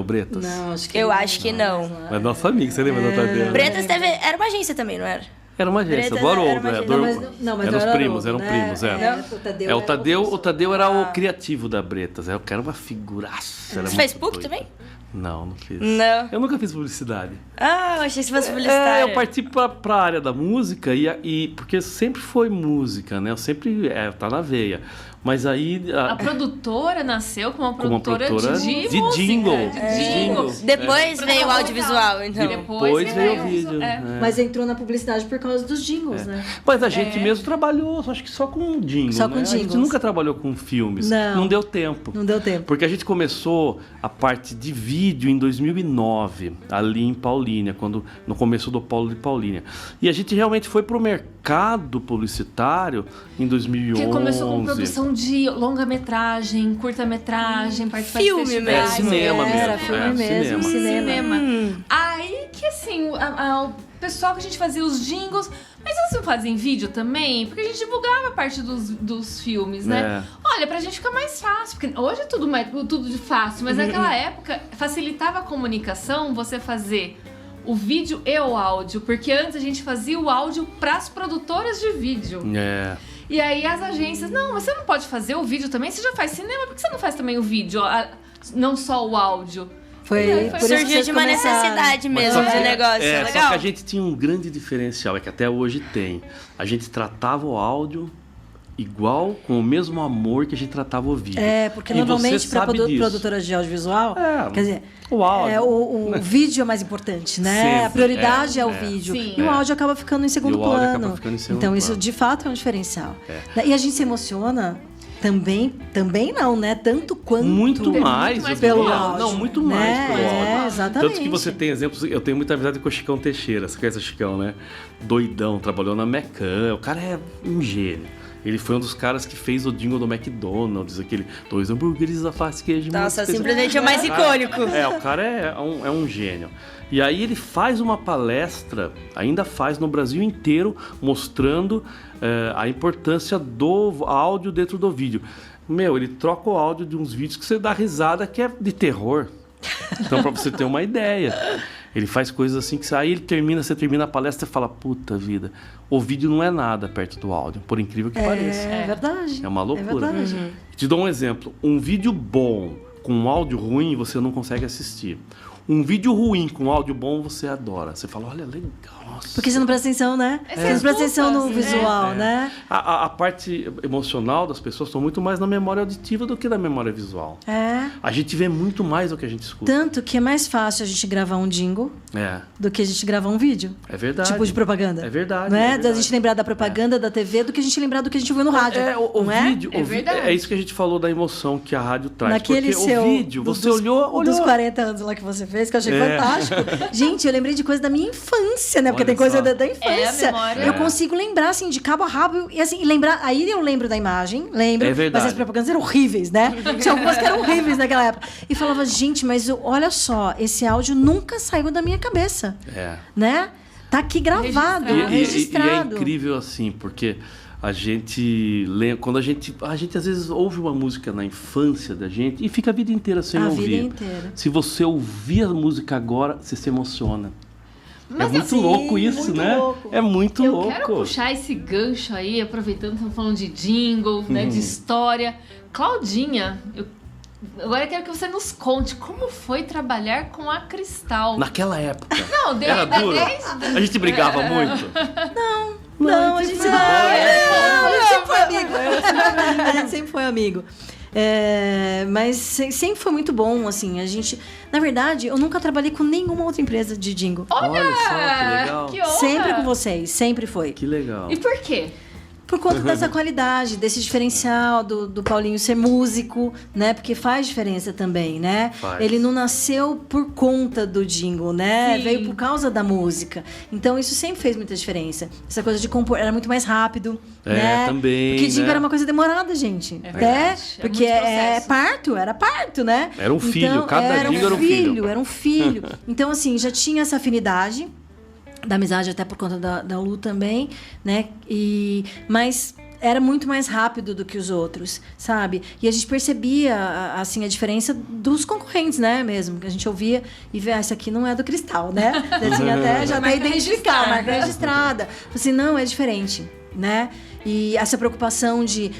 Bretas.
Não, acho que
eu acho que não.
É nosso amigo, você lembra do Tadeu?
Bretas era uma agência também, não era?
Era uma agência, do Haroldo. Eram os primos, eram primos. O Tadeu era o criativo da Bretas. Eu quero uma figuraça.
Você fez PUC também?
Não fiz.
Não.
Eu nunca fiz publicidade.
Ah, eu achei que você fosse publicitário.
Eu parti pra área da música, porque sempre foi música, né? Eu sempre... tá na veia. Mas aí...
A produtora nasceu como uma produtora de
música,
jingle.
Depois veio o audiovisual, então.
Depois veio o vídeo.
Mas entrou na publicidade por causa dos jingles, né?
Mas a gente mesmo trabalhou, acho que só com jingle,
Só
né?
com
A gente
jingles.
nunca trabalhou com filmes. Não deu tempo.
Não deu tempo.
Porque a gente começou a parte de vídeo em 2009, ali em Paulínia, no começo do Polo de Paulínia. E a gente realmente foi pro mercado publicitário em 2011.
Que começou com produção de longa-metragem, curta-metragem, participar de
Filme
festivais.
mesmo.
Cinema
Era
mesmo.
filme mesmo, cinema.
Aí que assim, o pessoal que a gente fazia os jingles, mas vocês não fazem vídeo também? Porque a gente divulgava a parte dos filmes, né? Olha, pra gente fica mais fácil, porque hoje é tudo de fácil, mas naquela época facilitava a comunicação você fazer o vídeo e o áudio, porque antes a gente fazia o áudio pras produtoras de vídeo. E aí as agências, não, mas você não pode fazer o vídeo também? Você já faz cinema, por que você não faz também o vídeo? Não só o áudio?
Foi por isso que
Surgiu
vocês
de uma
começaram.
necessidade mesmo de negócio.
Só
Legal.
que a gente tinha um grande diferencial, é que até hoje tem. A gente tratava o áudio igual, com o mesmo amor que a gente tratava o vídeo.
Porque
E
normalmente
você
para
sabe disso.
produtoras de audiovisual, quer dizer,
o áudio.
o vídeo é mais importante, né?
Sempre,
A prioridade é o vídeo.
Sim.
E o áudio acaba ficando em segundo
E o áudio acaba
plano.
ficando em segundo
Então isso
plano.
de fato é um diferencial. E a gente se emociona também não, né? Tanto quanto
Muito mais, eu
pelo
diria.
áudio.
Não, muito mais
né?
pelo áudio.
Exatamente.
Tanto que você tem exemplos, eu tenho muita amizade com o Chicão Teixeira, você conhece o Chicão, né? Doidão, trabalhou na Mecan, o cara é um gênio. Ele foi um dos caras que fez o jingle do McDonald's, aquele 2 hambúrgueres, a face, queijo...
Nossa, simplesmente é o mais icônico.
O cara é um gênio. E aí ele faz uma palestra, ainda faz no Brasil inteiro, mostrando a importância do áudio dentro do vídeo. Ele troca o áudio de uns vídeos que você dá risada, que é de terror. Então, pra você ter uma ideia. Ele faz coisas assim que aí você termina a palestra e fala, puta vida, o vídeo não é nada perto do áudio, por incrível que pareça.
É verdade.
É uma loucura.
É verdade.
Te dou um exemplo. Um vídeo bom com um áudio ruim, você não consegue assistir. Um vídeo ruim com áudio bom, você adora. Você fala, olha, legal. Nossa.
Porque você não presta atenção, né? Você não presta atenção no visual, né?
A parte emocional das pessoas estão muito mais na memória auditiva do que na memória visual. A gente vê muito mais do que a gente escuta.
Tanto que é mais fácil a gente gravar um jingle do que a gente gravar um vídeo.
É verdade.
Tipo de propaganda.
É verdade.
Não é?
É verdade.
Da gente lembrar da propaganda da TV do que a gente lembrar do que a gente ouviu no rádio.
O vídeo,
É verdade.
é isso que a gente falou da emoção que a rádio traz.
Naquele
porque
seu...
o vídeo, você olhou...
Dos 40 anos lá que você fez, que eu achei fantástico. Gente, eu lembrei de coisa da minha infância, né? Porque
Olha
tem coisa
só.
da infância.
a memória.
Eu consigo lembrar, assim, de cabo a rabo. E assim, lembrar... Aí eu lembro da imagem, lembro.
É verdade.
Mas as propagandas eram horríveis, né? Tinha algumas que eram horríveis naquela época. E falava, gente, mas olha só, esse áudio nunca saiu da minha cabeça. Né? Tá aqui gravado, registrado.
E é incrível assim, porque a gente lembra, quando a gente às vezes ouve uma música na infância da gente e fica a vida inteira sem ouvir.
A vida inteira.
Se você ouvir a música agora, você se emociona.
Mas
é muito
assim,
louco isso,
muito
né?
louco.
É muito
Eu
louco.
quero puxar esse gancho aí, aproveitando que estamos falando de jingle, né, de história. Claudinha, agora eu quero que você nos conte como foi trabalhar com a Cristal.
Naquela época.
Não,
Era duro. A gente brigava muito.
Não, a gente sempre foi amigo. A gente sempre foi amigo. Mas sempre foi muito bom, assim. A gente, na verdade, eu nunca trabalhei com nenhuma outra empresa de jingle.
Olha só, que legal.
Que honra!
Sempre com vocês, sempre foi.
Que legal.
E por quê?
Por conta dessa qualidade, desse diferencial do Paulinho ser músico, né? Porque faz diferença também, né?
Faz.
Ele não nasceu por conta do jingle, né?
Sim.
Veio por causa da música. Então, isso sempre fez muita diferença. Essa coisa de compor era muito mais rápido, né?
Também,
Porque jingle
né?
era uma coisa demorada, gente.
É verdade. É
Porque
muito processo.
era parto, né?
Era um filho,
Então,
cada jingle era um filho.
Era um filho. Então, assim, já tinha essa afinidade da amizade, até por conta da Lu também, né? Mas era muito mais rápido do que os outros, sabe? E a gente percebia, assim, a diferença dos concorrentes, né? Mesmo, que a gente ouvia e via, isso aqui não é do Cristal, né? Assim, até já até identificar, marca registrada. Assim, não, é diferente, né? E essa preocupação de,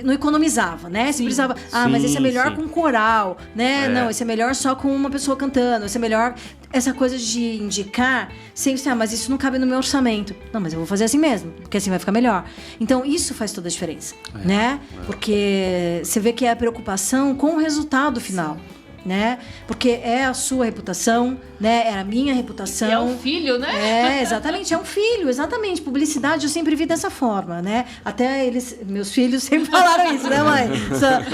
não economizava, né? Se precisava, mas esse é melhor
sim.
com coral, né?
É.
Não, esse é melhor só com uma pessoa cantando, esse é melhor... Essa coisa de indicar, sem ser, mas isso não cabe no meu orçamento. Não, mas eu vou fazer assim mesmo, porque assim vai ficar melhor. Então, isso faz toda a diferença, né? Porque você vê que é a preocupação com o resultado final. né? Porque é a sua reputação, né? É a minha reputação.
É um filho, né?
É, exatamente, é um filho, exatamente. Publicidade eu sempre vi dessa forma, né? Até meus filhos sempre falaram isso, né, mãe?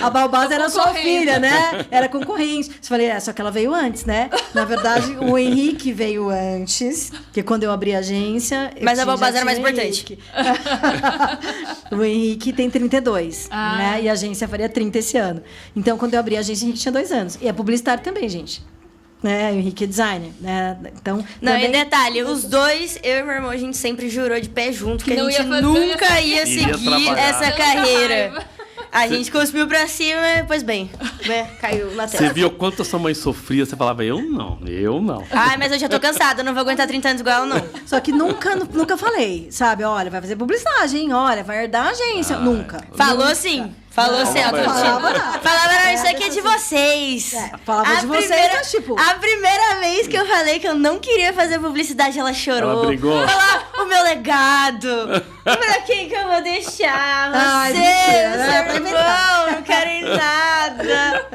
A Balbás era sua filha, né? Era concorrente. Você falei, só que ela veio antes, né? Na verdade, o Henrique veio antes, porque quando eu abri a agência...
Mas a Balbás era mais importante.
O Henrique tem 32, né? E a agência faria 30 esse ano. Então, quando eu abri a agência, o Henrique tinha 2 anos. E é publicitário também, gente. Né? O Henrique é designer, né? Então,
não,
também...
e detalhe, os dois, eu e meu irmão, a gente sempre jurou de pé junto que a gente
fazer,
nunca ia seguir essa carreira. A gente cuspiu pra cima, pois bem, né? Caiu na tela.
Você viu quanto a sua mãe sofria, você falava, eu não.
Ai, mas eu já tô cansada, não vou aguentar 30 anos igual ela, não.
Só que nunca falei, sabe? Olha, vai fazer publicidade, hein? Olha, vai herdar a agência. Nunca.
Falou
nunca.
sim. Falou certo.
Falava nada.
Falava, não, isso aqui é de vocês.
Falava de vocês, mas tipo...
A primeira vez que eu falei que eu não queria fazer publicidade, ela chorou.
Ela brigou.
Falar o meu legado. Pra quem que eu vou deixar?
Ai,
Seu irmão, não quero em nada.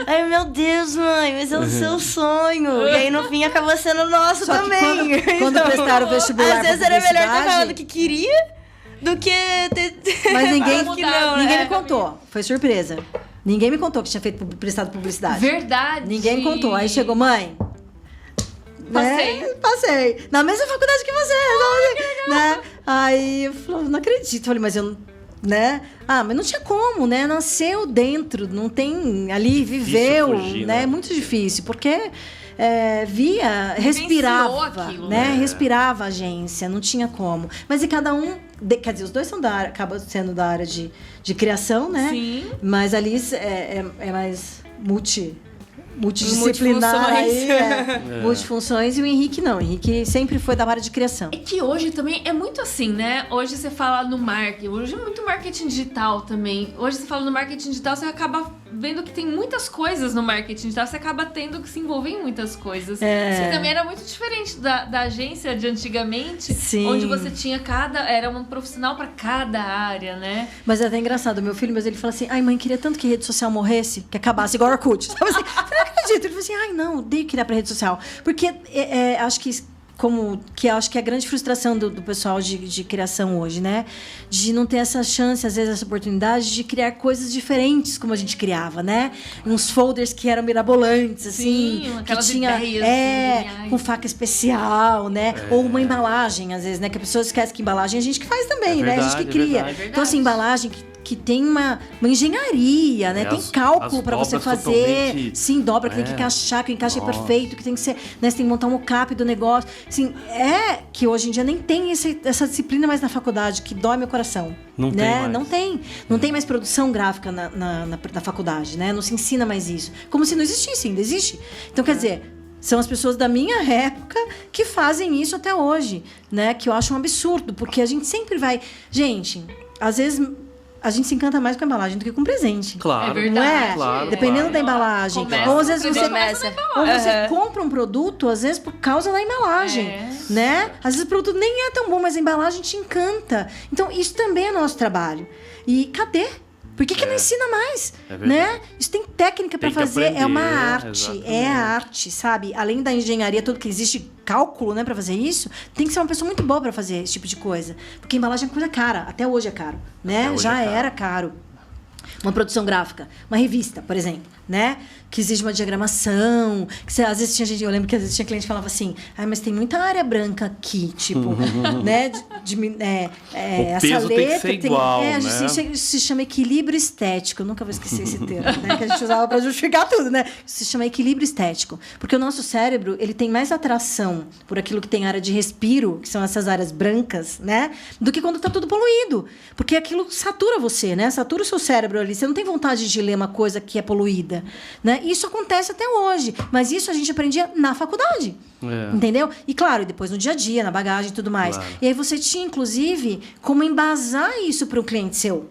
Ai, meu Deus, mãe, mas é o seu sonho. E aí, no fim, acabou sendo o nosso
Só
também.
Que quando prestaram o vestibular
às vezes era melhor ter falado que queria do que
mas ninguém
me
contou. Foi surpresa. Ninguém me contou que tinha prestado publicidade.
Verdade.
Ninguém me contou. Aí chegou, mãe.
Passei.
Né? Passei. Na mesma faculdade que você. Né? Aí eu falei, não acredito. Eu falei, mas eu... Né? Mas não tinha como, né? Nasceu dentro, não tem... Ali, viveu,
fugir,
né? É muito difícil, porque... respirava,
aquilo,
né? Respirava a agência, não tinha como. Mas e cada um, quer dizer, os dois são acabam sendo da área de criação, né?
Sim.
Mas ali é mais multidisciplinar aí, multifunções, e o Henrique não. O Henrique sempre foi da área de criação.
É que hoje também é muito assim, né? Hoje você fala no marketing, hoje é muito marketing digital também. Hoje você fala no marketing digital, você acaba vendo que tem muitas coisas no marketing digital, você acaba tendo que se envolver em muitas coisas. Isso também era muito diferente da agência de antigamente, onde você tinha era um profissional para cada área, né?
Mas é até engraçado, meu filho, mas ele fala assim, ai mãe, queria tanto que rede social morresse, que acabasse igual Orkut. Sabe assim, você não acredita? Ele falou assim, ai não, odeio criar pra rede social. Porque acho que acho que é a grande frustração do pessoal de criação hoje, né? De não ter essa chance, às vezes, essa oportunidade de criar coisas diferentes como a gente criava, né? Uns folders que eram mirabolantes, assim.
Sim,
que tinha com faca especial, né? Ou uma embalagem, às vezes, né? Que a pessoa esquece que embalagem a gente que faz também, né? A gente que cria. Então, assim, embalagem que tem uma engenharia, né? Tem cálculo para você fazer.
Totalmente...
Sim, dobra, que tem que encaixar, que o encaixe é perfeito, que tem que ser... Né? Você tem que montar um mockup do negócio. Assim, que hoje em dia nem tem essa disciplina mais na faculdade, que dói meu coração.
Não
né?
tem mais.
Não tem mais produção gráfica na faculdade, né? Não se ensina mais isso. Como se não existisse, ainda existe. Então, quer dizer... São as pessoas da minha época que fazem isso até hoje, né? Que eu acho um absurdo, porque a gente sempre vai... Gente, às vezes... A gente se encanta mais com a embalagem do que com o presente.
Claro.
É verdade.
Não é?
Claro,
Dependendo da embalagem. Ou às vezes você compra um produto, às vezes por causa da embalagem. Né? Às vezes o produto nem é tão bom, mas a embalagem te encanta. Então, isso também é nosso trabalho. E cadê? Por que não ensina mais? Né? Isso tem técnica para fazer.
Aprender,
é uma arte.
exatamente.
É a arte, sabe? Além da engenharia, tudo que existe cálculo, né, para fazer isso, tem que ser uma pessoa muito boa para fazer esse tipo de coisa. Porque embalagem é coisa cara. Até hoje é caro. Né? Já era caro. Uma produção gráfica, uma revista, por exemplo, né? Que exige uma diagramação. Que às vezes tinha gente, eu lembro que às vezes tinha cliente que falava assim, mas tem muita área branca aqui, tipo, né?
O peso tem que ser igual, né?
A gente se chama equilíbrio estético. Eu nunca vou esquecer esse termo, né? Que a gente usava para justificar tudo, né? Se chama equilíbrio estético. Porque o nosso cérebro, ele tem mais atração por aquilo que tem área de respiro, que são essas áreas brancas, né? Do que quando tá tudo poluído. Porque aquilo satura você, né? Satura o seu cérebro ali. Você não tem vontade de ler uma coisa que é poluída, né? Isso acontece até hoje, mas isso a gente aprendia na faculdade, entendeu? E claro, depois no dia a dia, na bagagem e tudo mais. Claro. E aí você tinha, inclusive, como embasar isso para o cliente seu.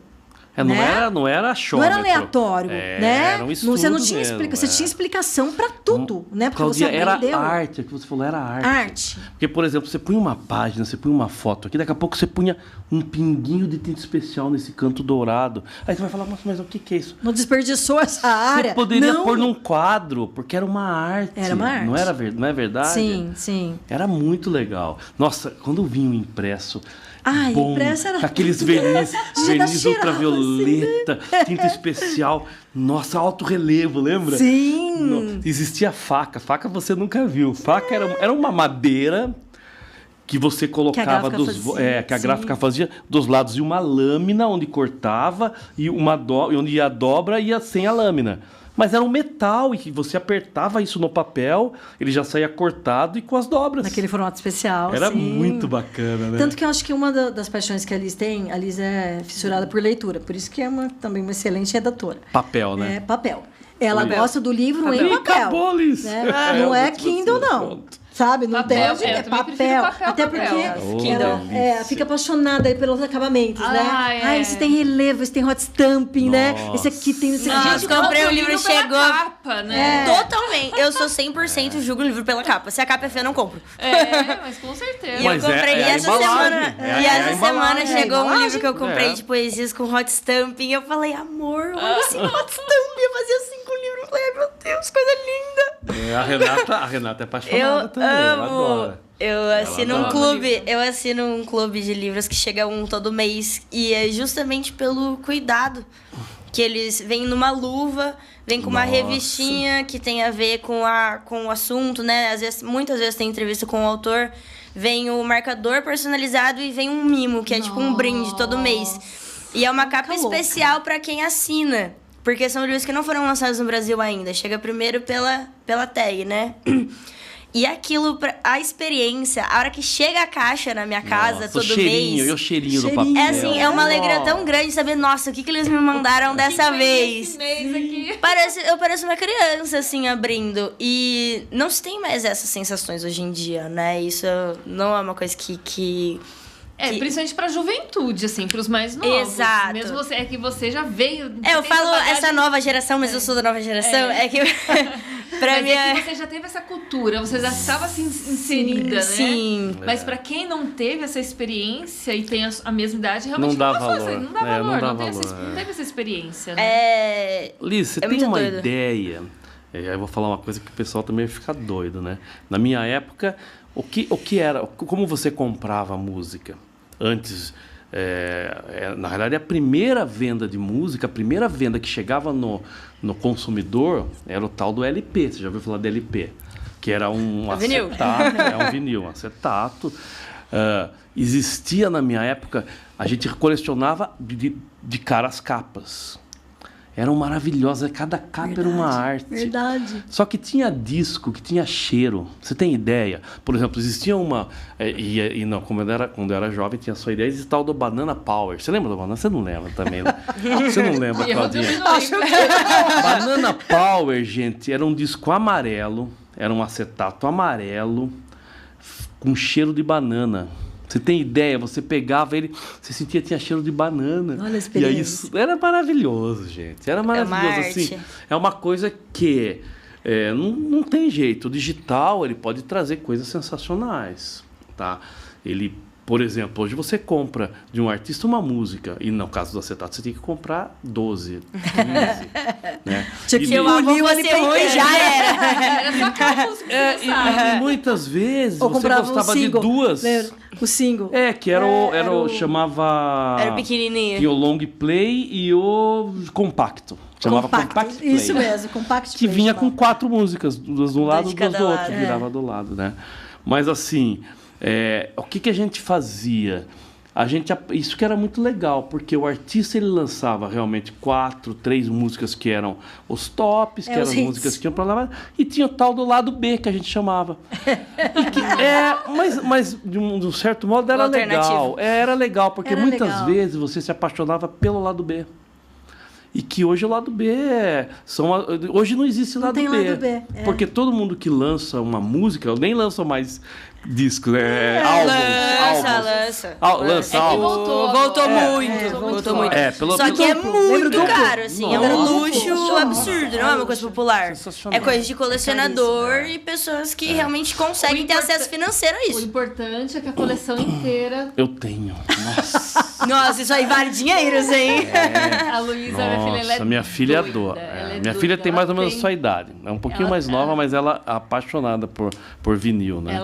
Não era achômetro.
Não era aleatório, né?
Era um estudo
você não tinha
mesmo,
você tinha explicação para tudo, né? Porque você aprendeu.
Era arte, é que você falou, era arte.
Arte.
Porque, por exemplo, você punha uma página, você punha uma foto aqui, daqui a pouco você punha um pinguinho de tinta especial nesse canto dourado. Aí você vai falar, mas o que é isso?
Não desperdiçou essa área.
Você poderia pôr num quadro, porque era uma arte.
Era uma arte.
Não é verdade?
Sim, sim.
Era muito legal. Nossa, quando vinha o impresso...
impresso era...
Aqueles verniz ultravioleta, tinta especial. Nossa, alto relevo, lembra?
Sim.
Existia faca. Faca você nunca viu. Faca era uma madeira que você colocava que a gráfica fazia dos lados, e uma lâmina onde cortava e onde ia a dobra ia sem a lâmina. Mas era um metal e que você apertava isso no papel, ele já saía cortado e com as dobras.
Naquele formato especial,
Era muito bacana, né?
Tanto que eu acho que uma das paixões que a Liz tem, a Liz é fissurada por leitura, por isso que é também uma excelente redatora.
Papel, né?
É, papel. Ela gosta do livro em papel.
Acabou, Liz.
Né? Não é Kindle, não. Sabe? Não
papel,
tem.
é
papel. Até porque ela fica apaixonada aí pelos acabamentos, né? Esse tem relevo, esse tem hot stamping, né? Esse aqui tem...
Gente, comprei o livro, chegou...
Capa, né?
Totalmente. Eu sou 100% julgo o livro pela capa. Se a capa é feia, eu não compro.
Mas com certeza.
E eu comprei essa semana.
E
essa semana chegou um livro que eu comprei de poesias com hot stamping. Eu falei, amor, olha esse hot stamping. Eu fazia assim com o livro. Eu falei, meu Deus, coisa linda.
A Renata é apaixonada também. Ela adora.
Eu assino um clube de livros que chega todo mês. E é justamente pelo cuidado. Que eles vêm numa luva, vêm com uma revistinha que tem a ver com o assunto, né? Muitas vezes tem entrevista com o autor. Vem o marcador personalizado e vem um mimo, que é tipo um brinde todo mês. E é uma capa especial para quem assina. Porque são livros que não foram lançados no Brasil ainda. Chega primeiro pela tag, né? E aquilo, a experiência, a hora que chega a caixa na minha casa todo mês...
E o cheirinho do papel.
É assim, é uma alegria tão grande saber, nossa, o que eles me mandaram dessa vez.
Esse mês aqui.
Eu pareço uma criança, assim, abrindo. E não se tem mais essas sensações hoje em dia, né? Isso não é uma coisa que
principalmente pra juventude, assim, pros mais novos.
Exato.
Mesmo você já veio...
eu falo essa nova geração, mas eu sou da nova geração. É que...
Mas que você já teve essa cultura, você já estava assim, inserida, né?
Sim.
Mas pra quem não teve essa experiência e tem a mesma idade, realmente
não dá valor.
Não dá valor, não teve essa experiência, né?
Liz, você tem uma ideia... Eu vou falar uma coisa que o pessoal também fica doido, né? Na minha época, o que era... Como você comprava música? Antes... na realidade, a primeira venda de música, a primeira venda que chegava no consumidor era o tal do LP. Você já ouviu falar de LP? Que era um acetato, um vinil, um acetato. Existia na minha época, a gente colecionava de cara as capas. Eram maravilhosas, cada capa era uma arte.
Verdade.
Só que tinha disco, que tinha cheiro. Você tem ideia? Por exemplo, existia uma... quando eu era jovem, tinha a sua ideia, existia o tal do Banana Power. Você lembra do Banana? Você não lembra também, né? Você não lembra, Claudinha? Banana Power, gente, era um disco amarelo, era um acetato amarelo, com cheiro de banana. Você tem ideia? Você pegava ele, você tinha cheiro de banana.
Olha a experiência.
E aí, isso era maravilhoso, gente. Era maravilhoso, assim. É uma coisa que não tem jeito. O digital, ele pode trazer coisas sensacionais, tá? Ele, por exemplo, hoje você compra de um artista uma música, e no caso do acetato, você tem que comprar 12, 15, né?
Tinha que engolir o LP
já era.
Era só aquela música que você sabe.
E muitas vezes
Ou
você gostava de duas.
O single.
Que chamava...
Era o pequenininho.
Tinha o long play e o compacto. Chamava compact play.
Isso mesmo, compact
que
play.
Que vinha com 4 músicas, duas de um lado, duas do outro.
Lado.
Virava do lado, né? Mas assim, o que a gente fazia? Isso que era muito legal, porque o artista ele lançava realmente 4, 3 músicas que eram os tops, que eram as músicas que tinham para lá, e tinha o tal do lado B, que a gente chamava. Mas de um certo modo era legal. Era legal, porque muitas vezes você se apaixonava pelo lado B. E que hoje o lado B hoje não existe lado B.
Não tem lado B.
Porque todo mundo que lança uma música, nem lança mais discos, né?
Lança
álbuns.
Voltou muito. Só que é muito caro, assim. É um luxo absurdo, não é uma coisa popular. É coisa de colecionador e pessoas que realmente conseguem ter acesso financeiro a
O
isso.
importante é que a coleção inteira...
Eu tenho.
Nossa, isso aí vale dinheiros, hein?
A Luísa, minha filha, ela é
Minha filha
doida,
adora.
ela é
Minha
doida,
filha tem mais ou
ela
menos a sua idade. É um pouquinho mais nova, mas ela é apaixonada por vinil, né?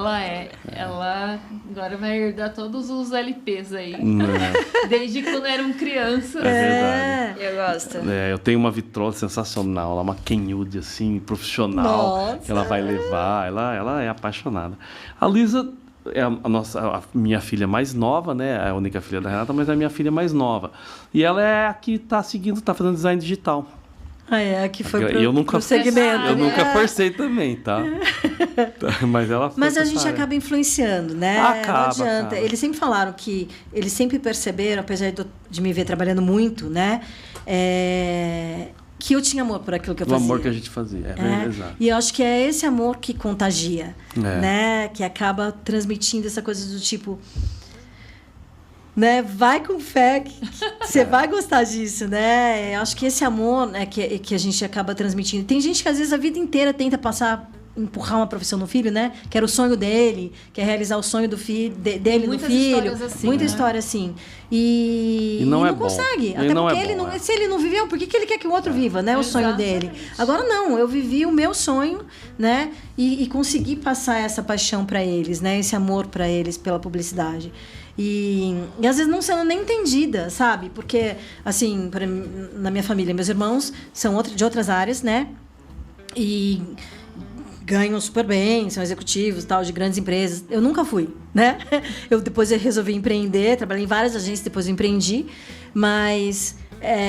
Ela agora vai herdar todos os LPs aí.
É.
Desde quando eram crianças.
É verdade.
Eu gosto.
Eu tenho uma vitrola sensacional, ela é uma Kenwood, assim, profissional.
Nossa.
Que ela vai levar, ela é apaixonada. A Luísa é a minha filha mais nova, né? É a única filha da Renata, mas é a minha filha mais nova. E ela é a que tá fazendo design digital.
Que foi
pro
segmento.
Eu nunca forcei também, tá? Mas ela foi.
Mas a gente acaba influenciando, né?
Acaba,
não adianta.
acaba.
Eles sempre falaram que... Eles sempre perceberam, apesar de me ver trabalhando muito, né? Que eu tinha amor por aquilo que eu fazia.
O amor que a gente fazia, exato.
E eu acho que é esse amor que contagia,
É.
né? Que acaba transmitindo essa coisa do tipo... Né? Vai com fé que você vai gostar disso, né? Eu acho que esse amor, né, que a gente acaba transmitindo. Tem gente que às vezes a vida inteira tenta empurrar uma profissão no filho, né? Que era o sonho dele, quer realizar o sonho do filho, dele no
Muitas
filho.
histórias assim,
Muita
né?
história assim. E
não é
não
bom.
consegue.
E
Até
não
porque
é bom,
se ele não viveu, por que ele quer que o outro viva, né? O sonho dele. Agora não, eu vivi o meu sonho, né? E consegui passar essa paixão para eles, né? Esse amor para eles pela publicidade. E às vezes não sendo nem entendida, sabe? Porque, assim, na minha família, meus irmãos são de outras áreas, né? E ganham super bem, são executivos, tal, de grandes empresas. Eu nunca fui, né? Depois eu resolvi empreender, trabalhei em várias agências, depois eu empreendi. Mas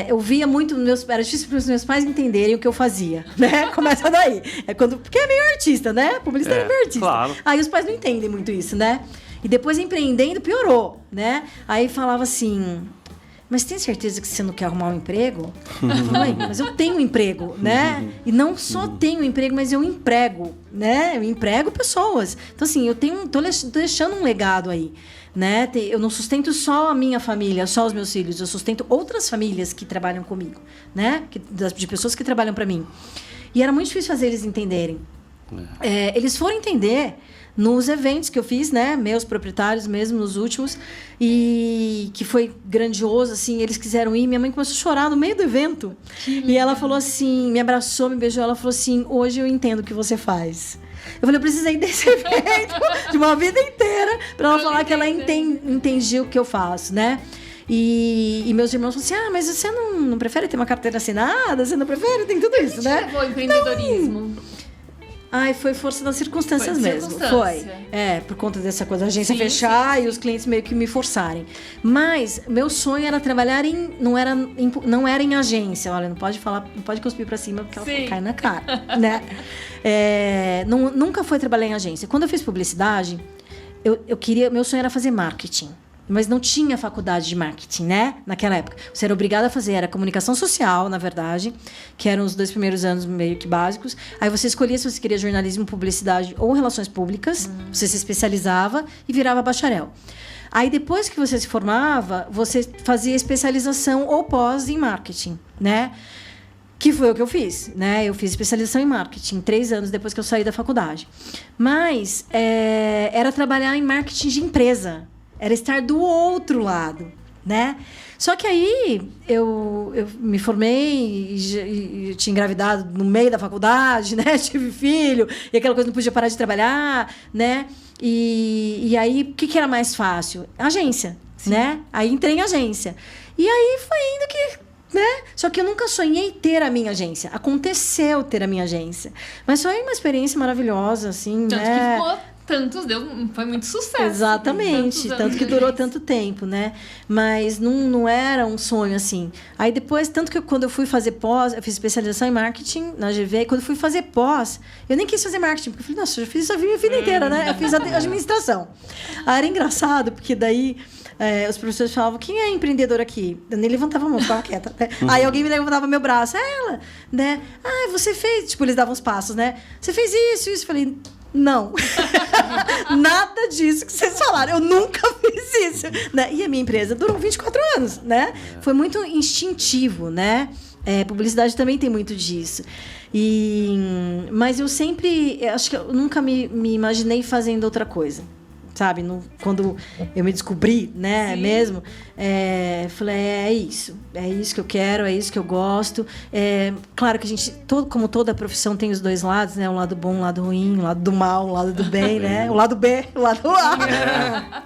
eu via muito... Era difícil para os meus pais entenderem o que eu fazia, né? Começa daí. Porque é meio artista, né? Publicitário é meio artista.
Claro.
Aí os pais não entendem muito isso, né? E depois empreendendo, piorou, né? Aí falava assim... Mas tem certeza que você não quer arrumar um emprego? Eu falei, mas eu tenho um emprego, né? E não só tenho um emprego, mas eu emprego, né? Eu emprego pessoas. Então, assim, tô deixando um legado aí, né? Eu não sustento só a minha família, só os meus filhos. Eu sustento outras famílias que trabalham comigo, né? De pessoas que trabalham para mim. E era muito difícil fazer eles entenderem. Eles foram entender... nos eventos que eu fiz, né? Meus proprietários mesmo, nos últimos. E que foi grandioso, assim. Eles quiseram ir. Minha mãe começou a chorar no meio do evento. E ela falou assim, me abraçou, me beijou. Ela falou assim, hoje eu entendo o que você faz. Eu falei, eu precisei desse evento de uma vida inteira para ela falar que ela entendia o que eu faço, né? E meus irmãos falaram assim, mas você não prefere ter uma carteira assinada? Você não prefere? Tem tudo isso, né?
Levou o empreendedorismo?
Foi força das circunstâncias
Foi
mesmo.
circunstância.
Foi. Por conta dessa coisa, a agência fechar e os clientes meio que me forçarem. Mas meu sonho era trabalhar não era em agência. Olha, não pode cuspir pra cima porque ela cai na cara, né? Nunca foi trabalhar em agência. Quando eu fiz publicidade, meu sonho era fazer marketing. Mas não tinha faculdade de marketing, né? Naquela época. Você era obrigado a fazer, era comunicação social, na verdade, que eram os 2 primeiros anos meio que básicos. Aí você escolhia se você queria jornalismo, publicidade ou relações públicas. Você se especializava e virava bacharel. Aí depois que você se formava, você fazia especialização ou pós em marketing, né? Que foi o que eu fiz, né? Eu fiz especialização em marketing 3 anos depois que eu saí da faculdade. Mas era trabalhar em marketing de empresa. Era estar do outro lado, né? Só que aí eu me formei e tinha engravidado no meio da faculdade, né? Tive filho e aquela coisa, não podia parar de trabalhar, né? E aí, o que era mais fácil? Agência, né? Aí entrei em agência. E aí foi indo que... né? Só que eu nunca sonhei ter a minha agência. Aconteceu ter a minha agência. Mas foi uma experiência maravilhosa, assim,
Tanto
né?
que ficou foi muito sucesso.
Exatamente, tanto que durou tanto tempo, né? Mas não era um sonho assim. Aí depois, tanto que quando eu fui fazer pós, eu fiz especialização em marketing na GV, e quando eu fui fazer pós, eu nem quis fazer marketing, porque eu falei, nossa, eu já fiz isso a minha vida inteira, né? Eu fiz administração. Aí era engraçado, porque daí os professores falavam, quem é empreendedor aqui? Eu nem levantava a mão, ficava quieta. Né? Aí alguém me levantava meu braço, ela, né? Ah, você fez... Tipo, eles davam os passos, né? Você fez isso. Eu falei... Não. Nada disso que vocês falaram. Eu nunca fiz isso. Né? E a minha empresa durou 24 anos, né? Foi muito instintivo, né? Publicidade também tem muito disso. Mas eu sempre... Acho que eu nunca me imaginei fazendo outra coisa. Sabe? Quando eu me descobri, né? Sim. Mesmo, falei, é isso que eu quero, é isso que eu gosto. Claro que a gente, como toda profissão, tem os dois lados, né? O lado bom, o lado ruim, o lado do mal, o lado do bem, né? O lado B, o lado A.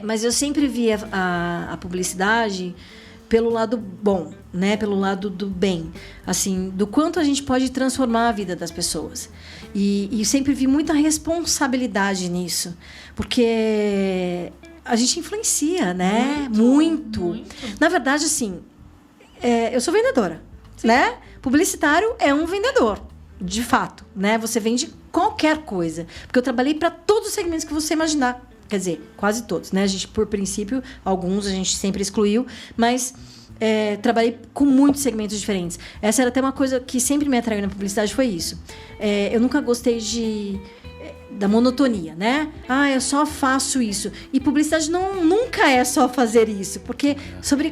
Mas eu sempre vi a publicidade pelo lado bom, né? Pelo lado do bem, assim, do quanto a gente pode transformar a vida das pessoas. E sempre vi muita responsabilidade nisso, porque a gente influencia, né? Muito. Na verdade, assim, eu sou vendedora, sim, né? Publicitário é um vendedor, de fato, né? Você vende qualquer coisa, porque eu trabalhei para todos os segmentos que você imaginar. Quer dizer, quase todos, né? A gente, por princípio, alguns a gente sempre excluiu, mas trabalhei com muitos segmentos diferentes. Essa era até uma coisa que sempre me atraiu na publicidade, foi isso. Eu nunca gostei da monotonia, né? Eu só faço isso. E publicidade nunca é só fazer isso, porque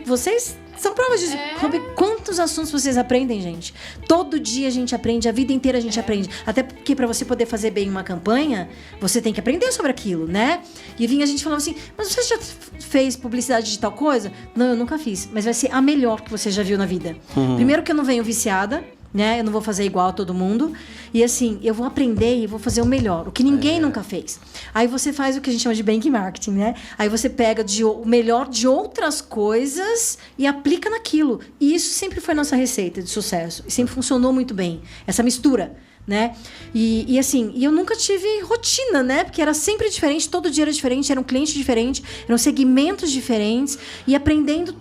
vocês são provas disso. Sobre quantos assuntos vocês aprendem, gente? Todo dia a gente aprende, a vida inteira a gente aprende. Até porque para você poder fazer bem uma campanha, você tem que aprender sobre aquilo, né? E vinha a gente falando assim, mas você já fez publicidade de tal coisa? Não, eu nunca fiz. Mas vai ser a melhor que você já viu na vida. Primeiro que eu não venho viciada, né? Eu não vou fazer igual a todo mundo. E assim, eu vou aprender e vou fazer o melhor, o que ninguém nunca fez. Aí você faz o que a gente chama de bench marketing, né? Aí você pega o melhor de outras coisas e aplica naquilo. E isso sempre foi nossa receita de sucesso. E sempre funcionou muito bem. Essa mistura, né? E assim, eu nunca tive rotina, né? Porque era sempre diferente, todo dia era diferente, era um cliente diferente, eram segmentos diferentes. E aprendendo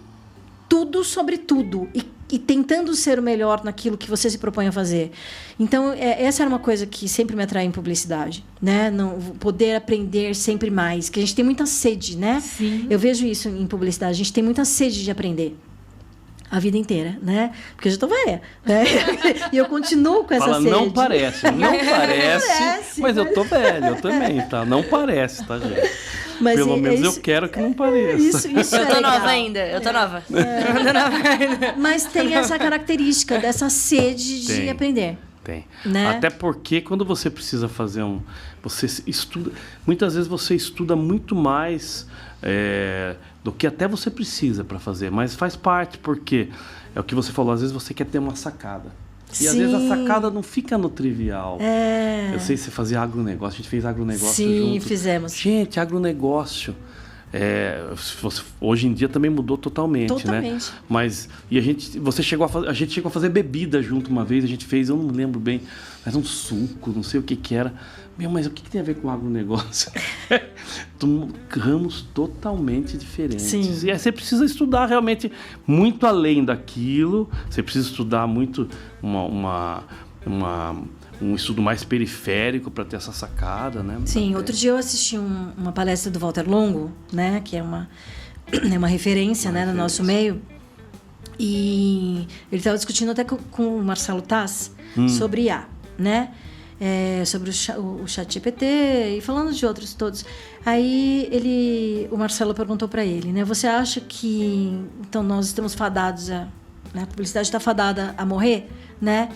tudo sobre tudo. E tentando ser o melhor naquilo que você se propõe a fazer. Então, essa era uma coisa que sempre me atrai em publicidade, né? Poder aprender sempre mais, que a gente tem muita sede, né?
Sim.
Eu vejo isso em publicidade, a gente tem muita sede de aprender. A vida inteira, né? Porque eu já tô velha, né? E eu continuo com essa sede.
Não parece, mas eu tô velho, eu também, tá? Não parece, tá, gente? Mas pelo menos eu quero que não pareça.
Isso
eu tô nova ainda, eu tô nova.
Mas tem essa característica dessa sede de aprender.
Tem.
Né?
Até porque quando você precisa fazer você estuda... Muitas vezes você estuda muito mais do que até você precisa para fazer. Mas faz parte, porque é o que você falou. Às vezes você quer ter uma sacada. E às vezes a sacada não fica no trivial. Eu sei que você fazia agronegócio, a gente fez agronegócio junto. Sim,
fizemos.
Gente, agronegócio, hoje em dia também mudou totalmente, né? Mas a gente chegou a fazer bebida junto uma vez, a gente fez, eu não lembro bem, mas um suco, não sei o que era. Mas o que tem a ver com o agronegócio? Ramos totalmente diferentes.
Sim.
E aí você precisa estudar realmente muito além daquilo, você precisa estudar muito um estudo mais periférico para ter essa sacada, né?
Sim, outro dia eu assisti uma palestra do Walter Longo, né? Que é uma referência, né, no nosso meio. E ele estava discutindo até com o Marcelo Taz sobre IA, né? Sobre o ChatGPT e falando de outros todos. Aí o Marcelo perguntou para ele, né? Você acha que então nós estamos fadados a publicidade está fadada a morrer, né?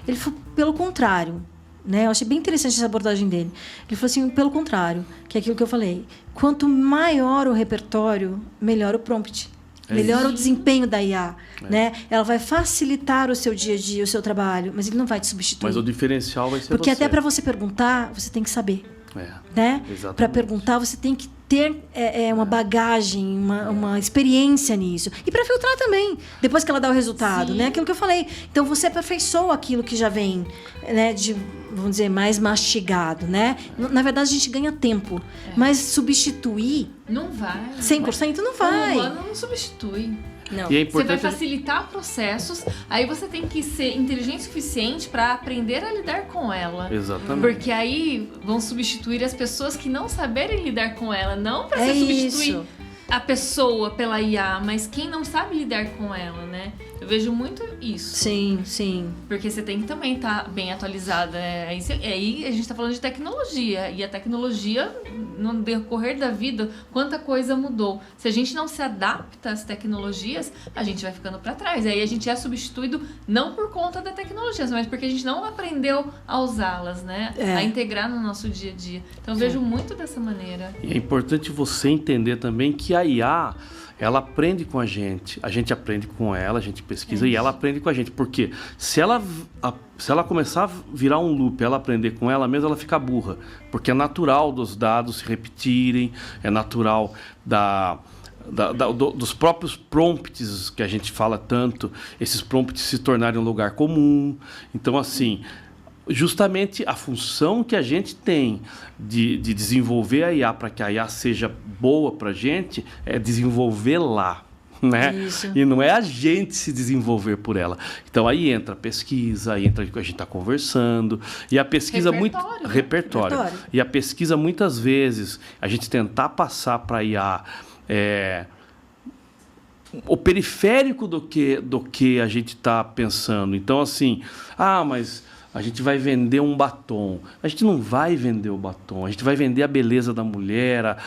Ele falou, pelo contrário, né? Eu achei bem interessante essa abordagem dele. Ele falou assim, pelo contrário, que é aquilo que eu falei. Quanto maior o repertório, melhor o prompt. Melhor o desempenho da IA, né? Ela vai facilitar o seu dia a dia, o seu trabalho, mas ele não vai te substituir.
Mas o diferencial vai ser
porque até para você perguntar, você tem que saber. Né? Para perguntar, você tem que ter uma bagagem, uma experiência nisso. E para filtrar também, depois que ela dá o resultado, né? Aquilo que eu falei. Então, você aperfeiçoa aquilo que já vem, né, de vamos dizer, mais mastigado, né? Na verdade, a gente ganha tempo, mas substituir...
Não vai.
100% não vai.
O humano não substitui.
Não.
E é
Você
importante...
vai facilitar processos, aí você tem que ser inteligente o suficiente para aprender a lidar com ela.
Exatamente.
Porque aí vão substituir as pessoas que não saberem lidar com ela, não para
É
você substituir
isso.
a pessoa pela IA, mas quem não sabe lidar com ela, né? Eu vejo muito isso.
Sim, sim.
Porque você tem que também estar bem atualizada. Aí a gente está falando de tecnologia. E a tecnologia, no decorrer da vida, quanta coisa mudou. Se a gente não se adapta às tecnologias, a gente vai ficando para trás. Aí a gente é substituído não por conta da tecnologia, mas porque a gente não aprendeu a usá-las, né? A integrar no nosso dia a dia. Então eu vejo muito dessa maneira.
E é importante você entender também que a IA... ela aprende com a gente aprende com ela, a gente pesquisa e ela aprende com a gente. Porque se ela começar a virar um loop, ela aprender com ela mesma, ela fica burra. Porque é natural dos dados se repetirem, é natural dos próprios prompts que a gente fala tanto, esses prompts se tornarem um lugar comum. Então, assim... justamente a função que a gente tem de desenvolver a IA para que a IA seja boa para a gente é desenvolvê-la, né?
Isso.
E não é a gente se desenvolver por ela. Então aí entra a pesquisa, aí entra o que a gente está conversando, e a pesquisa repertório. E a pesquisa muitas vezes a gente tentar passar para a IA o periférico do que a gente está pensando. Então assim, mas a gente vai vender um batom. A gente não vai vender o batom. A gente vai vender a beleza da mulher,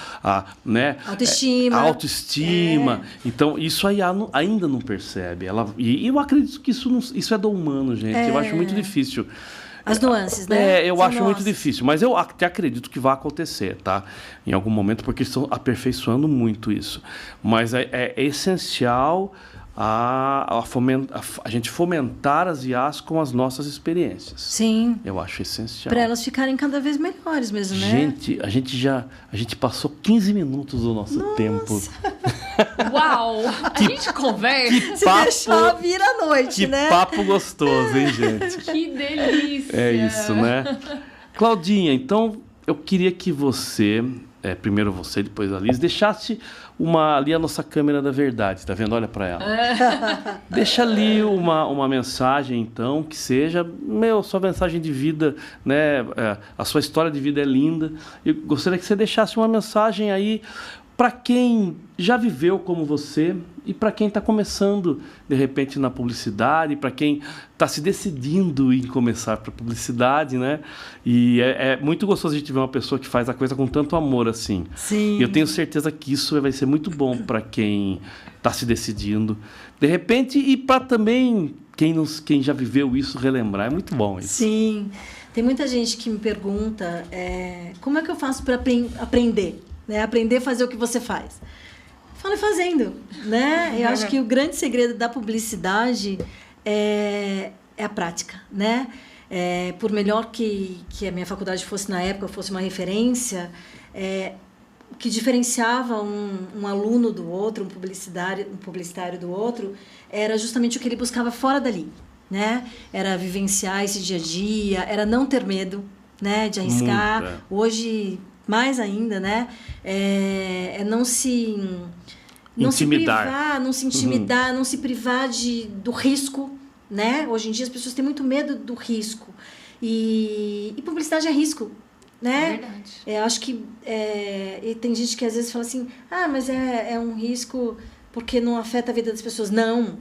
né?
Autoestima.
A autoestima. Então, isso aí ainda não percebe. E eu acredito que isso é do humano, gente. Eu acho muito difícil.
As nuances, né?
Eu acho muito difícil. Mas eu até acredito que vai acontecer, tá? Em algum momento, porque estão aperfeiçoando muito isso. Mas é essencial... a gente fomentar as IAs com as nossas experiências.
Sim.
Eu acho essencial.
Para elas ficarem cada vez melhores mesmo, né?
Gente, a gente passou 15 minutos do nosso tempo.
Uau! A gente conversa.
Se deixar, vira a noite, né?
Que papo gostoso, hein, gente?
Que delícia!
É isso, né? Claudinha, então eu queria que você... primeiro você, depois a Liz, deixasse ali a nossa câmera da verdade, tá vendo? Olha para ela. Deixa ali uma mensagem, então, que seja, sua mensagem de vida, né? A sua história de vida é linda. Eu gostaria que você deixasse uma mensagem aí para quem já viveu como você e para quem está começando, de repente, na publicidade, para quem está se decidindo em começar para publicidade, né? E é muito gostoso a gente ver uma pessoa que faz a coisa com tanto amor assim.
Sim.
E eu tenho certeza que isso vai ser muito bom para quem está se decidindo, de repente, e para também quem já viveu isso relembrar. É muito bom isso.
Sim. Tem muita gente que me pergunta como é que eu faço para aprender? Né? Aprender a fazer o que você faz. Fala fazendo, né? Eu acho que o grande segredo da publicidade é a prática, né? Por melhor que a minha faculdade fosse na época, fosse uma referência, o que diferenciava um aluno do outro, um publicitário do outro, era justamente o que ele buscava fora dali, né? Era vivenciar esse dia a dia, era não ter medo, né? De arriscar. Hoje... mais ainda, né? Não se privar, não se intimidar, não se privar do risco, né? Hoje em dia as pessoas têm muito medo do risco. E publicidade é risco, né?
É verdade.
Acho que e tem gente que às vezes fala assim, mas é um risco porque não afeta a vida das pessoas. Não,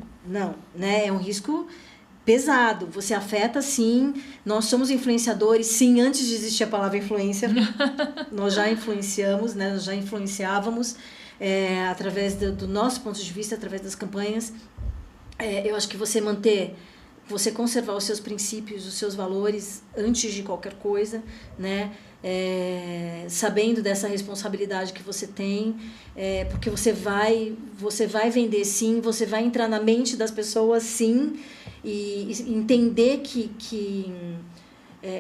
né? É um risco pesado, você afeta sim, nós somos influenciadores, sim, antes de existir a palavra influencer, nós já influenciamos, né? Nós já influenciávamos através do nosso ponto de vista, através das campanhas. Eu acho que você conservar os seus princípios, os seus valores antes de qualquer coisa, né? Sabendo dessa responsabilidade que você tem, porque você vai vender sim, você vai entrar na mente das pessoas sim, e entender que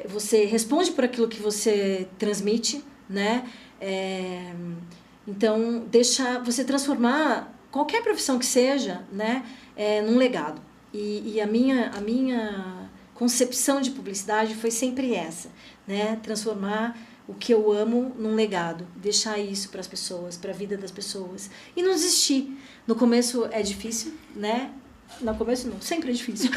você responde por aquilo que você transmite, né? Então, você transformar qualquer profissão que seja, né, num legado. E a minha concepção de publicidade foi sempre essa, né? Transformar o que eu amo num legado, deixar isso para as pessoas, para a vida das pessoas e não desistir. No começo é difícil, né? No começo não, sempre é difícil.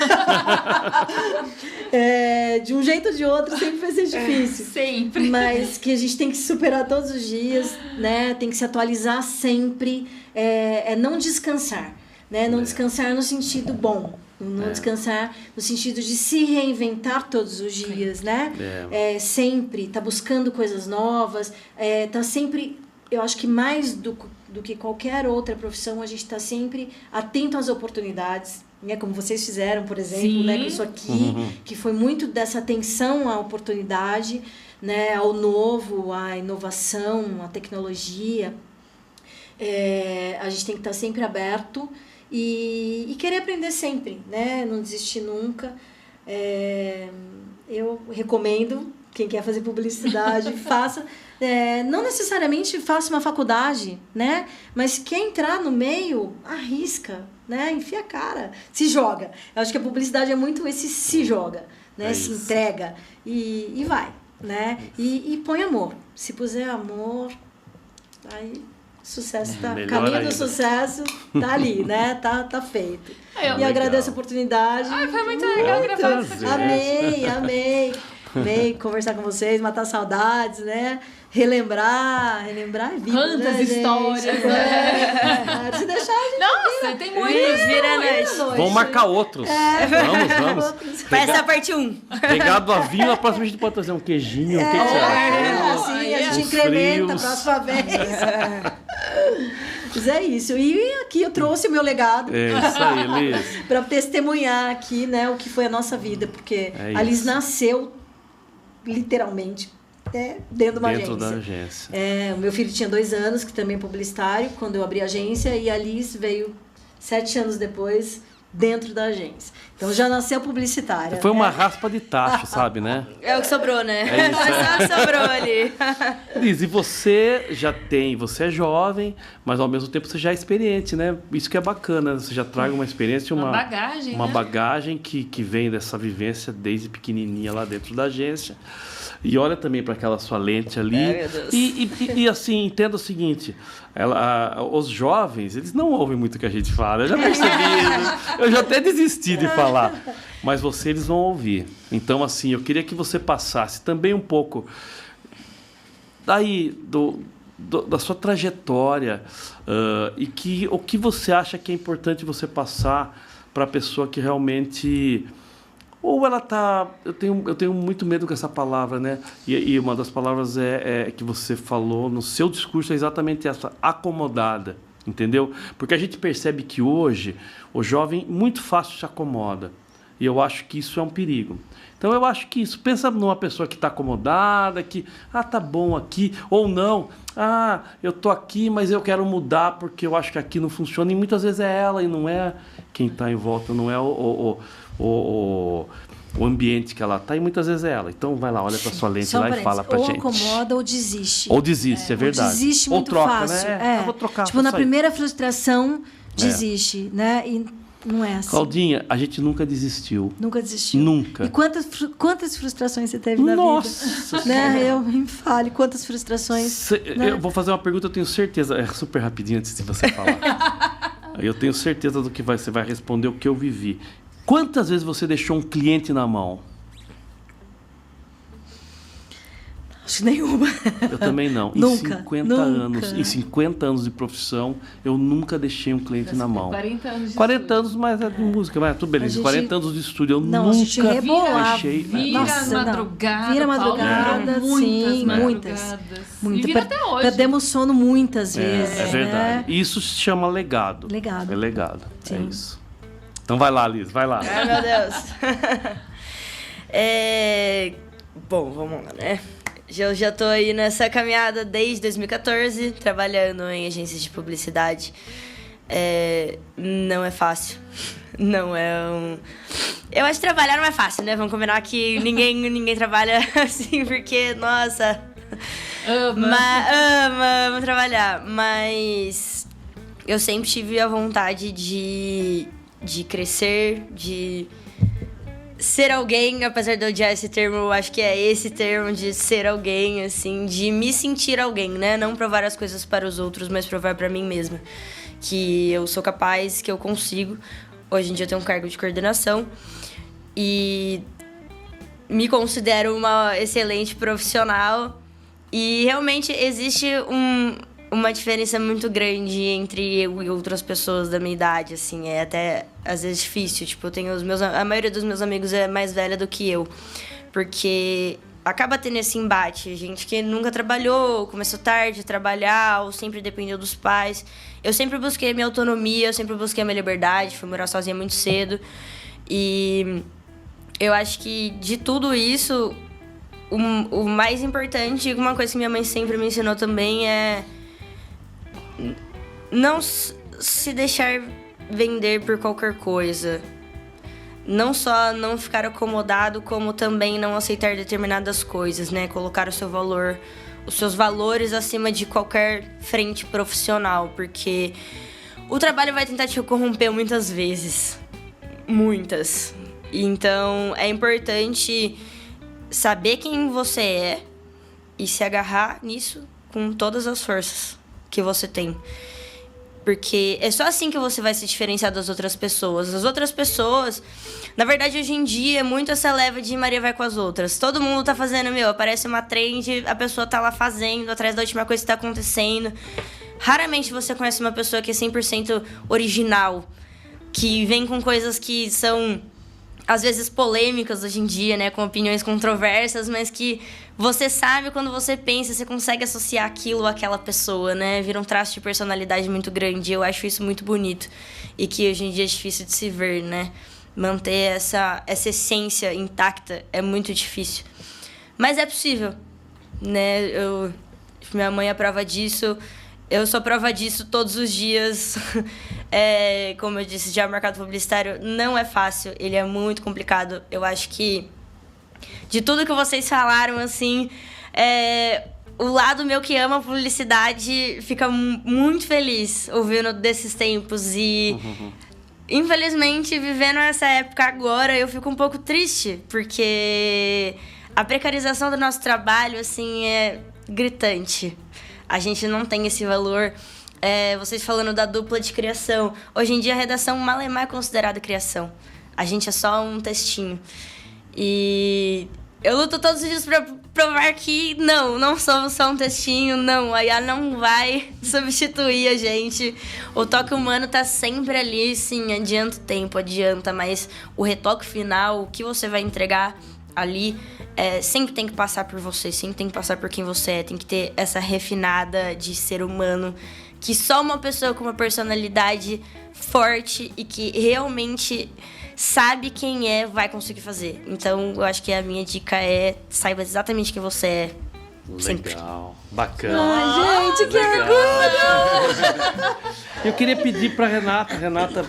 De um jeito ou de outro sempre vai ser difícil.
Sempre.
Mas que a gente tem que superar todos os dias, né? Tem que se atualizar sempre, não descansar, né? Não descansar no sentido bom. Não descansar no sentido de se reinventar todos os dias, né? Sempre, tá buscando coisas novas, tá sempre, eu acho que mais do que qualquer outra profissão, a gente tá sempre atento às oportunidades, né? Como vocês fizeram, por exemplo, né? Com isso aqui, que foi muito dessa atenção à oportunidade, né? Ao novo, à inovação, à tecnologia. A gente tem que estar sempre aberto e querer aprender sempre, né? Não desistir nunca. Eu recomendo, quem quer fazer publicidade, faça. Não necessariamente faça uma faculdade, né? Mas quer entrar no meio, arrisca, né? Enfia a cara, se joga. Eu acho que a publicidade é muito esse se joga, né? Se entrega e vai, né? E põe amor. Se puser amor, aí... Sucesso tá, caminho do sucesso tá ali, né? Tá feito. E agradeço a oportunidade.
Foi muito legal gravar essa podcast.
Amei conversar com vocês, matar saudades, né? Relembrar a vida,
quantas histórias,
né? Se deixar, a gente
nossa, tem muitas.
Vira noite.
Vamos marcar outros. Vamos.
Faz essa parte 1.
Pegado a vinho, a próxima a gente pode trazer um queijinho. O que você acha?
Assim, a gente incrementa a próxima vez. Mas é isso. E aqui eu trouxe o meu legado.
É isso aí, Liz.
Para testemunhar aqui, né, o que foi a nossa vida. Porque a Liz nasceu, literalmente, dentro de uma agência.
Dentro da agência.
O meu filho tinha 2 anos, que também é publicitário, quando eu abri a agência. E a Liz veio 7 anos depois, dentro da agência. Então já nasceu publicitária.
Foi uma raspa de tacho, sabe, né?
É o que sobrou, né?
É isso,
Foi só o que sobrou ali.
Liz, e você você é jovem, mas ao mesmo tempo você já é experiente, né? Isso que é bacana, você já traga uma experiência, uma
bagagem,
uma
né?
bagagem que vem dessa vivência desde pequenininha lá dentro da agência. E olha também para aquela sua lente ali.
Meu Deus.
E assim, entenda o seguinte, os jovens, eles não ouvem muito o que a gente fala. Eu já percebi isso. Eu já até desisti de falar. Mas eles vão ouvir. Então, assim, eu queria que você passasse também um pouco daí da sua trajetória e o que você acha que é importante você passar para a pessoa que realmente... Ou ela tá... Eu tenho muito medo com essa palavra, né? E uma das palavras que você falou no seu discurso é exatamente essa, acomodada, entendeu? Porque a gente percebe que hoje o jovem muito fácil se acomoda. E eu acho que isso é um perigo. Então eu acho que isso... Pensa numa pessoa que está acomodada, que... tá bom aqui. Ou não. Eu tô aqui, mas eu quero mudar porque eu acho que aqui não funciona. E muitas vezes é ela e não é quem está em volta, não é o ambiente que ela está, e muitas vezes é ela. Então vai lá, olha para sua lente lá e fala pra gente.
Ou acomoda ou desiste.
Ou desiste, é verdade.
Ou desiste muito
troca,
fácil.
né? Eu vou trocar.
Tipo, na primeira frustração, desiste, né? E não é assim.
Claudinha, a gente nunca desistiu.
Nunca desistiu.
Nunca.
E quantas frustrações você teve na vida?
Nossa!
Né? Eu me fale, quantas frustrações. Né?
Eu vou fazer uma pergunta, eu tenho certeza. É super rapidinho antes de você falar. Eu tenho certeza do que você vai responder o que eu vivi. Quantas vezes você deixou um cliente na mão?
Acho que nenhuma.
Eu também não.
Nunca,
50 anos de profissão, eu nunca deixei um cliente na mão.
40 anos de
40 anos, mas é de música, mas tudo beleza. 40 anos de estúdio, eu
a gente
nunca
rebolava.
achei.
Vira madrugada.
Vira madrugada,
Paulo,
sim,
muitas. E vira até hoje.
Perdemos sono muitas vezes.
É verdade.
Né?
Isso se chama legado.
Legado.
É legado.
Sim.
É isso. Então vai lá, Liz, vai lá.
Ai, meu Deus. Bom, vamos lá, né? Eu já tô aí nessa caminhada desde 2014, trabalhando em agências de publicidade. Não é fácil. Não é Eu acho que trabalhar não é fácil, né? Vamos combinar que ninguém trabalha assim, porque, nossa... Ama trabalhar. Mas eu sempre tive a vontade de crescer, de ser alguém, apesar de eu odiar esse termo, eu acho que é esse termo de ser alguém, assim, de me sentir alguém, né? Não provar as coisas para os outros, mas provar para mim mesma. Que eu sou capaz, que eu consigo. Hoje em dia eu tenho um cargo de coordenação e me considero uma excelente profissional. E realmente existe uma diferença muito grande entre eu e outras pessoas da minha idade, assim, é até às vezes difícil, tipo, eu tenho a maioria dos meus amigos é mais velha do que eu, porque acaba tendo esse embate, gente que nunca trabalhou, começou tarde a trabalhar, ou sempre dependeu dos pais. Eu sempre busquei minha autonomia, eu sempre busquei a minha liberdade, fui morar sozinha muito cedo, e eu acho que de tudo isso, o mais importante, uma coisa que minha mãe sempre me ensinou também é não se deixar vender por qualquer coisa. Não só não ficar acomodado, como também não aceitar determinadas coisas, né? Colocar o seu valor, os seus valores acima de qualquer frente profissional, porque o trabalho vai tentar te corromper muitas vezes. Muitas. Então, é importante saber quem você é e se agarrar nisso com todas as forças que você tem. Porque é só assim que você vai se diferenciar das outras pessoas. As outras pessoas, na verdade, hoje em dia, muito essa leva de Maria vai com as outras. Todo mundo tá fazendo, aparece uma trend, a pessoa tá lá fazendo, atrás da última coisa que tá acontecendo. Raramente você conhece uma pessoa que é 100% original, que vem com coisas que são, às vezes, polêmicas hoje em dia, né? Com opiniões controversas, mas que você sabe, quando você pensa, você consegue associar aquilo àquela pessoa, né? Vira um traço de personalidade muito grande. Eu acho isso muito bonito. E que hoje em dia é difícil de se ver, né? Manter essa essência intacta é muito difícil. Mas é possível, né? Minha mãe é prova disso. Eu sou prova disso todos os dias. Como eu disse, já o mercado publicitário não é fácil. Ele é muito complicado. Eu acho que de tudo que vocês falaram, assim, o lado meu que ama a publicidade fica muito feliz ouvindo desses tempos. E, infelizmente, vivendo essa época agora, eu fico um pouco triste, porque a precarização do nosso trabalho, assim, é gritante. A gente não tem esse valor. Vocês falando da dupla de criação. Hoje em dia, a redação mal é considerada criação. A gente é só um textinho. E eu luto todos os dias pra provar que não somos só um textinho, não. A IA não vai substituir a gente. O toque humano tá sempre ali, sim, adianta o tempo, adianta, mas o retoque final, o que você vai entregar ali, sempre tem que passar por você, sempre tem que passar por quem você é, tem que ter essa refinada de ser humano, que só uma pessoa com uma personalidade forte e que realmente sabe quem vai conseguir fazer. Então, eu acho que a minha dica saiba exatamente quem você é.
Legal,
sempre.
bacana.
Ai, gente, que orgulho!
Eu queria pedir para Renata,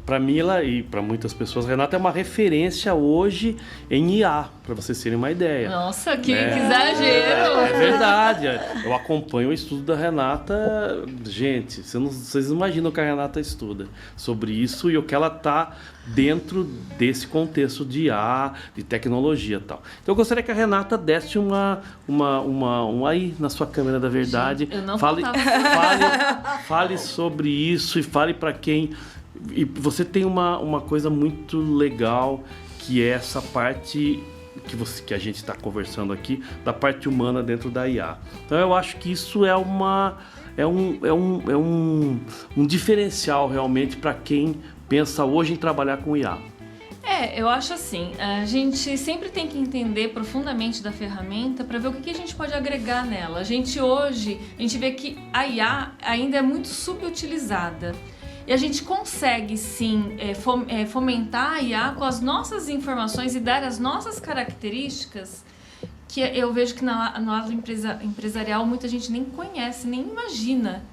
para Mila e para muitas pessoas, Renata é uma referência hoje em IA, para vocês terem uma ideia.
Nossa, que exagero!
É verdade, eu acompanho o estudo da Renata. Gente, vocês não imaginam o que a Renata estuda sobre isso e o que ela está dentro desse contexto de IA, de tecnologia e tal. Então eu gostaria que a Renata desse uma aí na sua câmera da verdade.
Gente, eu não
fale sobre isso e fale para quem. E você tem uma coisa muito legal, que é essa parte que a gente está conversando aqui, da parte humana dentro da IA. Então eu acho que isso é um diferencial realmente para quem pensa hoje em trabalhar com IA.
Eu acho assim, a gente sempre tem que entender profundamente da ferramenta para ver o que a gente pode agregar nela. A gente vê que a IA ainda é muito subutilizada. E a gente consegue, sim, fomentar a IA com as nossas informações e dar as nossas características, que eu vejo que no lado empresarial muita gente nem conhece, nem imagina.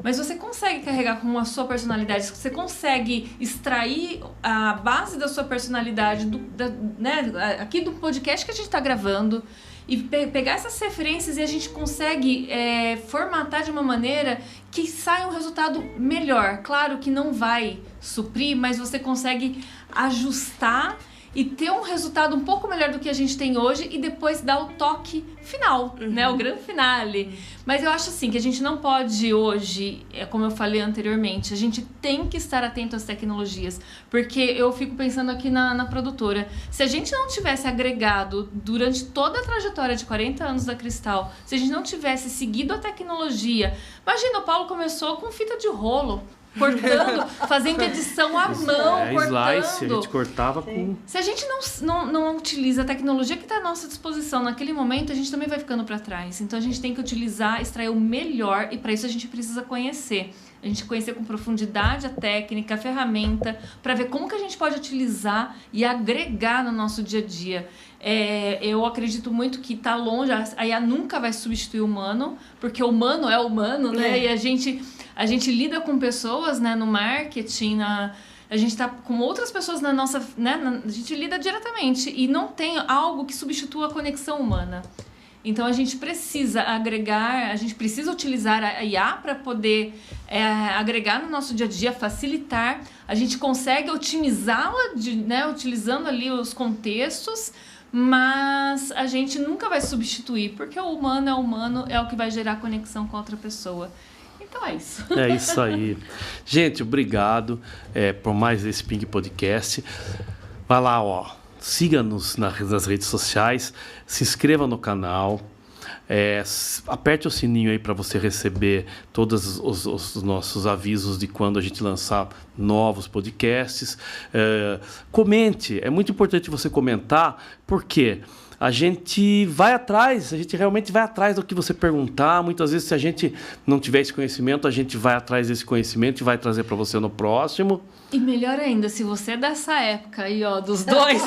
Mas você consegue carregar com a sua personalidade, você consegue extrair a base da sua personalidade aqui do podcast que a gente está gravando e pegar essas referências e a gente consegue formatar de uma maneira que saia um resultado melhor. Claro que não vai suprir, mas você consegue ajustar e ter um resultado um pouco melhor do que a gente tem hoje e depois dar o toque final, né? O grande finale. Mas eu acho assim que a gente não pode hoje, como eu falei anteriormente, a gente tem que estar atento às tecnologias, porque eu fico pensando aqui na produtora, se a gente não tivesse agregado durante toda a trajetória de 40 anos da Cristal, se a gente não tivesse seguido a tecnologia, imagina, o Paulo começou com fita de rolo, cortando, fazendo edição à mão, cortando.
Slice, a gente cortava com...
Se a gente não utiliza a tecnologia que está à nossa disposição naquele momento, a gente também vai ficando para trás. Então a gente tem que utilizar, extrair o melhor, e para isso a gente precisa conhecer. A gente conhecer com profundidade a técnica, a ferramenta, para ver como que a gente pode utilizar e agregar no nosso dia a dia. Eu acredito muito que está longe, a IA nunca vai substituir o humano, porque o humano é humano, né? E a gente lida com pessoas, né, no marketing, a gente está com outras pessoas na nossa... Né, a gente lida diretamente e não tem algo que substitua a conexão humana. Então, a gente precisa agregar, a gente precisa utilizar a IA para poder agregar no nosso dia a dia, facilitar. A gente consegue otimizá-la, né, utilizando ali os contextos, mas a gente nunca vai substituir, porque o humano é o que vai gerar conexão com a outra pessoa. Então é isso.
É isso aí. Gente, obrigado por mais esse Ping Podcast. Vai lá, ó. Siga-nos nas redes sociais, se inscreva no canal, aperte o sininho aí para você receber todos os nossos avisos de quando a gente lançar novos podcasts. Comente, é muito importante você comentar, porque a gente realmente vai atrás do que você perguntar. Muitas vezes, se a gente não tiver esse conhecimento, a gente vai atrás desse conhecimento e vai trazer para você no próximo.
E melhor ainda, se você é dessa época aí, ó, dos dois,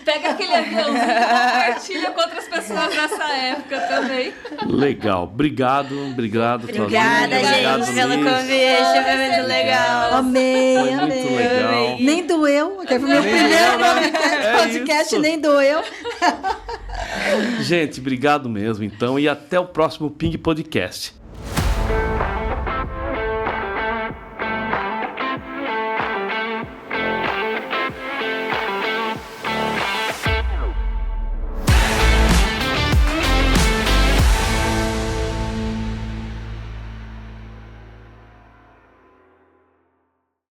pega aquele aviãozinho e compartilha com outras pessoas dessa época também.
Legal. Obrigado,
Obrigada,
Obrigado,
gente, pelo convite. Foi muito legal.
Amei.
Muito legal.
Nem doeu. Que foi meu primeiro podcast,
isso.
nem doeu.
Gente, obrigado mesmo, então, e até o próximo Ping Podcast.